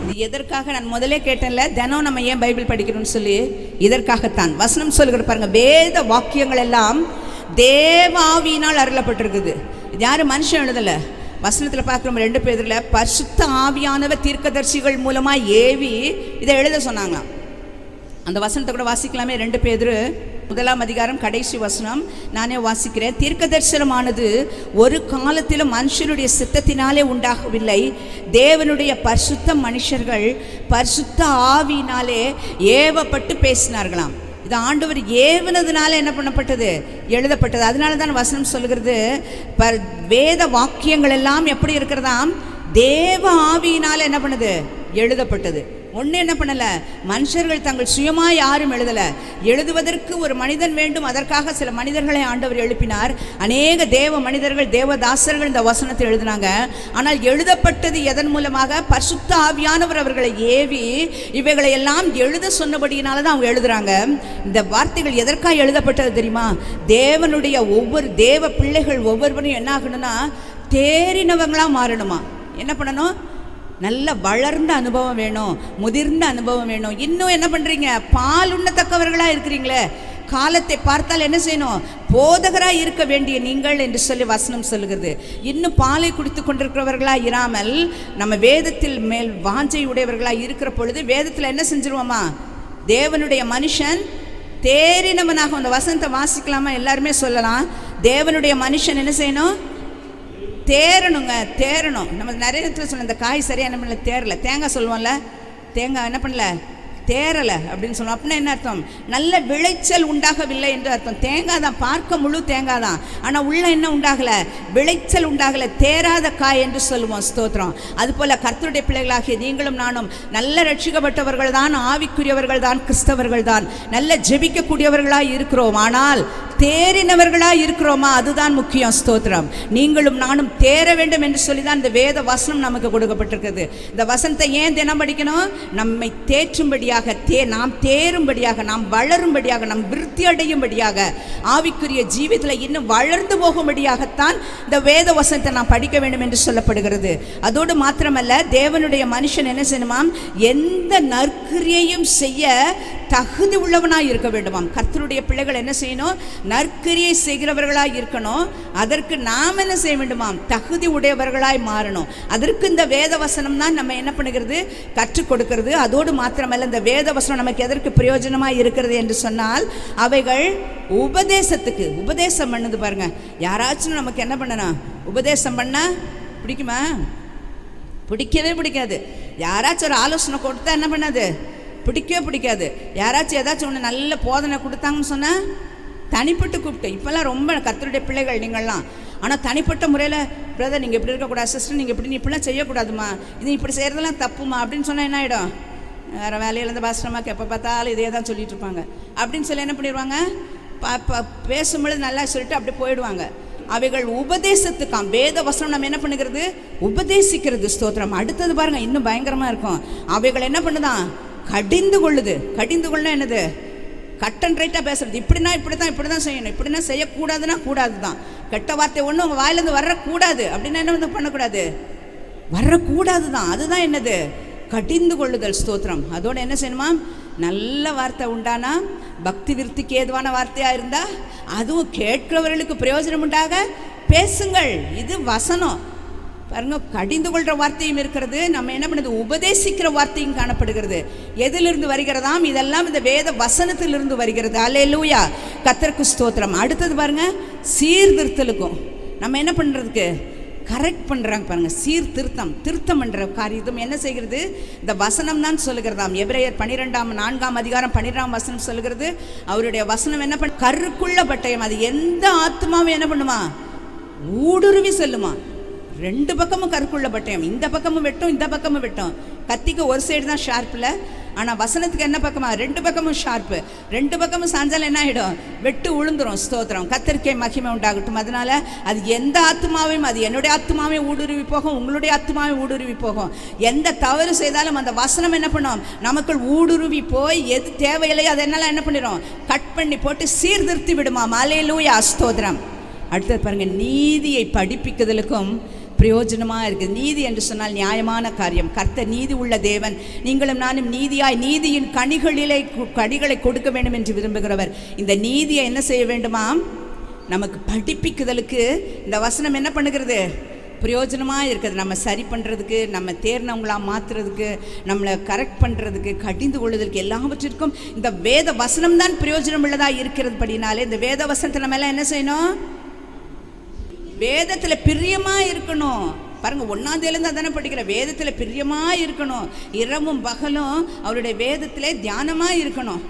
இது எதற்காக? நான் முதலே கேட்டேன்ல, தினம் நம்ம ஏன் பைபிள் படிக்கணும்னு சொல்லி, இதற்காகத்தான். வசனம் சொல்லுகிற பாருங்க, வேத வாக்கியங்கள் எல்லாம் தேவாவியினால் அருளப்பட்டிருக்குது. இது யாரும் மனுஷன் எழுதலை. வசனத்தில் பார்க்குறோம் 2 பேதுல, பரிசுத்த ஆவியானவர் தீர்க்கதரிசிகள் மூலமாக ஏவி இதை எழுத சொன்னாங்களாம். அந்த வசனத்தை கூட வாசிக்கலாமே. 2 பேதுரு 1ஆம் அதிகாரம் கடைசி வசனம் நானே வாசிக்கிறேன். தீர்க்கதரிசனமானது ஒரு காலத்திலும் மனுஷனுடைய சித்தத்தினாலே உண்டாகவில்லை, தேவனுடைய பரிசுத்த மனுஷர்கள் பரிசுத்த ஆவியினாலே ஏவப்பட்டு பேசினார்களாம். இது ஆண்டவர் ஏவனதுனால என்ன பண்ணப்பட்டது? எழுதப்பட்டது. அதனால தான் வசனம் சொல்லுகிறது, வேத வாக்கியங்கள் எல்லாம் எப்படி இருக்கிறதாம்? தேவ ஆவியினால என்ன பண்ணுது? எழுதப்பட்டது. ஒன்று என்ன பண்ணலை, மனுஷர்கள் தங்கள் சுயமாக யாரும் எழுதலை. எழுதுவதற்கு ஒரு மனிதன் வேண்டும். அதற்காக சில மனிதர்களை ஆண்டவர் எழுப்பினார். அநேக தேவ மனிதர்கள், தேவதாசர்கள் இந்த வசனத்தை எழுதினாங்க. ஆனால் எழுதப்பட்டது எதன் மூலமாக? பரிசுத்த ஆவியானவர் அவர்களை ஏவி இவைகளை எல்லாம் எழுத சொன்னபடியினால தான் அவங்க எழுதுறாங்க. இந்த வார்த்தைகள் எதற்காக எழுதப்பட்டது தெரியுமா? தேவனுடைய ஒவ்வொரு தேவ பிள்ளைகள் ஒவ்வொருவரையும் என்ன ஆகணும்னா தேறினவங்களாக மாறணுமா. என்ன பண்ணணும்? நல்ல வளர்ந்த அனுபவம் வேணும், முதிர்ந்த அனுபவம் வேணும். இன்னும் என்ன பண்ணுறீங்க? பால் உண்ணத்தக்கவர்களாக இருக்கிறீங்களே, காலத்தை பார்த்தால் என்ன செய்யணும்? போதகராக இருக்க வேண்டிய நீங்கள் என்று சொல்லி வசனம் சொல்லுகிறது. இன்னும் பாலை குடித்து கொண்டிருக்கிறவர்களாக இராமல் நம்ம வேதத்தில் மேல் வாஞ்சை உடையவர்களாக இருக்கிற பொழுது வேதத்தில் என்ன செஞ்சிருவோமா? தேவனுடைய மனுஷன் தேறினவனாக. அந்த வசனத்தை வாசிக்கலாமா? எல்லாருமே சொல்லலாம். தேவனுடைய மனுஷன் என்ன செய்யணும்? தேரணுங்க, தேரணும். நம்ம நிறைய இடத்துல சொல்ல, இந்த காய் சரியாக என்ன பண்ணல, தேரலை. தேங்காய் சொல்லுவோம்ல, தேங்காய் என்ன பண்ணல, தேரலை அப்படின்னு சொல்லுவோம். அப்படின்னா என்ன அர்த்தம்? நல்ல விளைச்சல் உண்டாகவில்லை என்று அர்த்தம். தேங்காய் தான், பார்க்க முழு தேங்காய் தான், ஆனால் உள்ள என்ன உண்டாகலை? விளைச்சல் உண்டாகலை, தேராத காய் என்று சொல்லுவோம். ஸ்தோத்திரம். அதுபோல் கர்த்தருடைய பிள்ளைகளாகிய நீங்களும் நானும் நல்ல ரட்சிக்கப்பட்டவர்கள் தான், ஆவிக்குரியவர்கள் தான், கிறிஸ்தவர்கள் தான், நல்ல ஜெபிக்கக்கூடியவர்களாக இருக்கிறோம். ஆனால் தேறினவர்களாக இருக்கிறோமா? அதுதான் முக்கியம். ஸ்தோத்திரம். நீங்களும் நானும் தேர வேண்டும் என்று சொல்லி தான் இந்த வேத வசனம் நமக்கு கொடுக்கப்பட்டிருக்குது. இந்த வசனத்தை ஏன் தினம் படிக்கணும்? நம்மை தேற்றும்படியாக, நாம் தேரும்படியாக, நாம் வளரும்படியாக, நாம் விருத்தி அடையும்படியாக, ஆவிக்குரிய ஜீவிதத்தில் இன்னும் வளர்ந்து போகும்படியாகத்தான் இந்த வேத வசனத்தை நாம் படிக்க வேண்டும் என்று சொல்லப்படுகிறது. அதோடு மாத்திரமல்ல, தேவனுடைய மனுஷன் என்ன செய்யணுமாம்? எந்த நற்கிரியையும் செய்ய தகுதி உள்ளவனாக இருக்க வேண்டுமாம். கர்த்தருடைய பிள்ளைகள் என்ன செய்யணும்? நற்கிரியை செய்கிறவர்களாய் இருக்கணும். அதற்கு நாம் என்ன செய்ய வேண்டுமாம்? தகுதி உடையவர்களாய் மாறணும். அதற்கு இந்த வேத வசனம் தான் நம்ம என்ன பண்ணுகிறது? கற்றுக் கொடுக்கிறது. அதோடு மாத்திரமல்ல, இந்த வேத வசனம் நமக்கு எதற்கு பிரயோஜனமாக இருக்கிறது என்று சொன்னால், அவைகள் உபதேசத்துக்கு. உபதேசம் பண்ணுது பாருங்க. யாராச்சும் நமக்கு என்ன பண்ணணும்? உபதேசம் பண்ண பிடிக்குமா? பிடிக்கவே பிடிக்காது. யாராச்சும் ஒரு ஆலோசனை கொடுத்தா என்ன பண்ணாது? பிடிக்கவே பிடிக்காது. யாராச்சும் ஏதாச்சும் ஒன்று நல்ல போதனை கொடுத்தாங்கன்னு சொன்னால் தனிப்பட்டு கூப்பிட்டு, இப்போல்லாம் ரொம்ப கர்த்தருடைய பிள்ளைகள் நீங்கள்லாம், ஆனால் தனிப்பட்ட முறையில், பிரதர் நீங்கள் இப்படி இருக்கக்கூடாது, சிஸ்டர் நீங்கள் இப்படி, நீ இப்படிலாம் செய்யக்கூடாதுமா, இது இப்படி செய்கிறதெல்லாம் தப்புமா அப்படின்னு சொன்னால் என்ன ஆகிடும்? வேறு வேலையிலேருந்து பாஸ்டமாக்கு எப்போ பார்த்தாலும் இதே தான் சொல்லிட்டு இருப்பாங்க அப்படின்னு சொல்லி என்ன பண்ணிடுவாங்க? பேசும்பொழுது நல்லா சொல்லிட்டு அப்படி போயிடுவாங்க. அவைகள் உபதேசத்துக்காம். வேத வசனம் நம்ம என்ன பண்ணுகிறது? உபதேசிக்கிறது. ஸ்தோத்திரம். அடுத்தது பாருங்க, இன்னும் பயங்கரமாக இருக்கும். அவைகள் என்ன பண்ணுதான்? கடிந்து கொள்ளுது. கடிந்து கொள்ளனா என்னது? கட் அண்ட் ரைட்டாக பேசுறது. இப்படின்னா இப்படி தான் செய்யணும், இப்படின்னா செய்யக்கூடாதுன்னா கூடாது தான். கெட்ட வார்த்தை ஒன்று உங்கள் வாயிலேருந்து வரக்கூடாது அப்படின்னா என்ன வந்து பண்ணக்கூடாது? வரக்கூடாது தான். அதுதான் என்னது? கடிந்து கொள்ளுதல். ஸ்தோத்திரம். அதோடு என்ன செய்யணுமா? நல்ல வார்த்தை உண்டானா, பக்தி விருத்திக்கு ஏதுவான வார்த்தையாக இருந்தால் அதுவும் கேட்கிறவர்களுக்கு பிரயோஜனம் உண்டாக பேசுங்கள். இது வசனம் பாருங்க. கடிந்து கொள்கிற வார்த்தையும் இருக்கிறது. நம்ம என்ன பண்ணுது? உபதேசிக்கிற வார்த்தையும் காணப்படுகிறது. எதிலிருந்து வருகிறதாம்? இதெல்லாம் இந்த வேத வசனத்திலிருந்து வருகிறது. அல்லேலூயா, கர்த்தருக்கு ஸ்தோத்திரம். அடுத்தது பாருங்க, சீர்திருத்தலுக்கும் நம்ம என்ன பண்ணுறதுக்கு? கரெக்ட் பண்ணுறாங்க பாருங்க. சீர்திருத்தம், திருத்தம் என்ற காரியம் என்ன செய்கிறது? இந்த வசனம் தான் சொல்லுகிறதாம். எபிரேயர் 12:4 அதிகாரம் 12 வசனம் சொல்லுகிறது, அவருடைய வசனம் என்ன பண்ண? கருக்குள்ள பட்டயம். அது எந்த ஆத்மாவும் என்ன பண்ணுமா? ஊடுருவி செல்லுமா. 2 பக்கமும் கருக்குள்ள பட்டயம். இந்த பக்கமும் வெட்டும், இந்த பக்கமும் வெட்டும். கத்திக்கு ஒரு சைடு தான் ஷார்ப்பில், ஆனால் வசனத்துக்கு என்ன பக்கமா? 2 பக்கமும் ஷார்ப்பு. 2 பக்கமும் சாஞ்சால் என்ன ஆகிடும்? வெட்டு உளுந்துரும். ஸ்தோத்திரம். கர்த்தருக்கே மகிமை உண்டாகட்டும். அதனால அது எந்த ஆத்மாவையும், அது என்னுடைய ஆத்மாவையும் ஊடுருவி போகும், உங்களுடைய ஆத்மாவையும் ஊடுருவி போகும். எந்த தவறு செய்தாலும் அந்த வசனம் என்ன பண்ணும்? நமக்குள் ஊடுருவி போய் எது தேவையில்லையோ அதெல்லாம் என்ன பண்ணிடும்? கட் பண்ணி போட்டு சீர்திருத்தி விடுமா. அல்லேலூயா, ஸ்தோத்திரம். அடுத்தது பாருங்க, நீதியை படிப்பிக்குதலுக்கும் பிரயோஜனமாக இருக்குது. நீதி என்று சொன்னால் நியாயமான காரியம். கர்த்தர் நீதி உள்ள தேவன். நீங்களும் நானும் நீதியாய் நீதியின் கனிகளை கொடுக்க வேண்டும் என்று விரும்புகிறவர். இந்த நீதியை என்ன செய்ய வேண்டுமாம்? நமக்கு படிப்பிக்குதலுக்கு இந்த வசனம் என்ன பண்ணுகிறது? பிரயோஜனமாக இருக்குது. நம்ம சரி பண்ணுறதுக்கு, நம்ம தேர்னவங்களாக மாற்றுறதுக்கு, நம்மளை கரெக்ட் பண்ணுறதுக்கு, கடிந்து கொள்வதற்கு, எல்லாவற்றிற்கும் இந்த வேத வசனம் தான் பிரயோஜனம் உள்ளதாக இருக்கிறது. படினாலே இந்த வேத வசனத்தை நம்ம எல்லாம் என்ன செய்யணும்? வேதத்தில் பிரியமாக இருக்கணும். பாருங்கள், 1ஆம் அதானே படிக்கிற. வேதத்தில் பிரியமாக இருக்கணும். இரவும் பகலும் அவருடைய வேதத்திலே தியானமாக இருக்கணும்.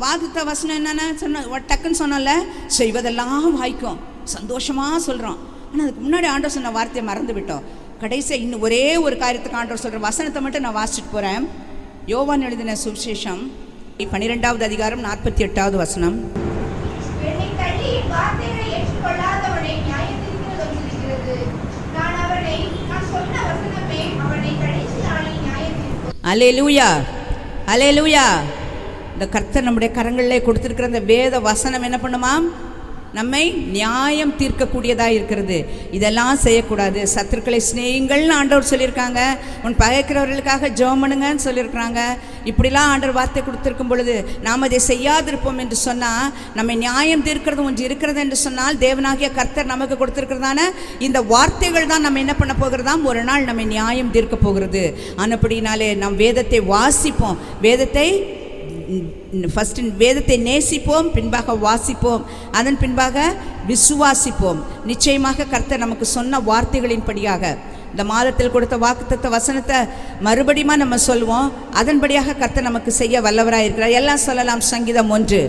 வாக்குத்த வசனம் என்னென்ன சொன்ன டக்குன்னு சொன்னால செய்வதெல்லாம் வாய்க்கும், சந்தோஷமாக சொல்கிறோம். ஆனால் அதுக்கு முன்னாடி ஆண்டவர் சொன்ன வார்த்தையை மறந்து விட்டோம். கடைசியாக இன்னும் ஒரே ஒரு காரியத்துக்கு ஆண்டவர் சொல்கிற வசனத்தை மட்டும் நான் வாசிச்சுட்டு போகிறேன். யோவான் எழுதின சுவிசேஷம் 12வது அதிகாரம் 48வது வசனம். அல்லேலூயா, அல்லேலூயா. இந்த கர்த்தர் நம்முடைய கரங்களிலே கொடுத்திருக்கிற இந்த வேத வசனம் என்ன பண்ணுமாம்? நம்மை நியாயம் தீர்க்கக்கூடியதாக இருக்கிறது. இதெல்லாம் செய்யக்கூடாது. சத்துருக்களை சிநேகிங்கள்னு ஆண்டவர் சொல்லியிருக்காங்க. உன் பகைக்கிறவர்களுக்காக ஜெபம் பண்ணுங்கன்னு சொல்லியிருக்கிறாங்க. இப்படிலாம் ஆண்டவர் வார்த்தை கொடுத்துருக்கும் பொழுது நாம் அதை செய்யாதிருப்போம் என்று சொன்னால், நம்மை நியாயம் தீர்க்கிறது ஒன்று இருக்கிறது என்று சொன்னால், தேவனாகிய கர்த்தர் நமக்கு கொடுத்துருக்கிறதான இந்த வார்த்தைகள் தான் நம்ம என்ன பண்ண போகிறதாம்? ஒரு நாள் நம்மை நியாயம் தீர்க்க போகிறது. ஆனப்படினாலே நாம் வேதத்தை வாசிப்போம். வேதத்தை நேசிப்போம், பின்பாக வாசிப்போம், அதன் பின்பாக விசுவாசிப்போம். நிச்சயமாக கர்த்தர் நமக்கு சொன்ன வார்த்தைகளின்படியாக இந்த மாதத்தில் கொடுத்த வாக்குத்தத்த வசனத்தை மறுபடியும் நம்ம சொல்வோம். அதன்படியாக கர்த்தர் நமக்கு செய்ய வல்லவராக இருக்கிறார். எல்லாம் சொல்லலாம். சங்கீதம் 1.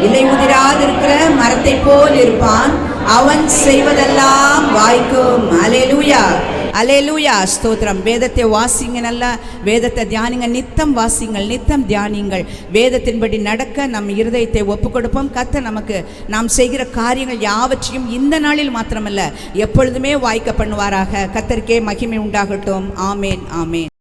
இலை உதிராதிருக்கிற மரத்தை போல் இருப்பான், அவன் செய்வதெல்லாம் வாய்க்கும். அல்லேலூயா, அல்லேலூயா, ஸ்தோத்திரம். வேதத்தை வாசிங்க, நல்லா வேதத்தை தியானிங்க, நித்தம் வாசிங்கள், நித்தம் தியானிங்கள். வேதத்தின்படி நடக்க நம் இருதயத்தை ஒப்பு கொடுப்போம். கர்த்தர் நமக்கு நாம் செய்கிற காரியங்கள் யாவற்றையும் இந்த நாளில் மாத்திரமல்ல எப்பொழுதுமே வாய்க்க பண்ணுவாராக. கர்த்தருக்கே மகிமை உண்டாகட்டும். ஆமேன், ஆமேன்.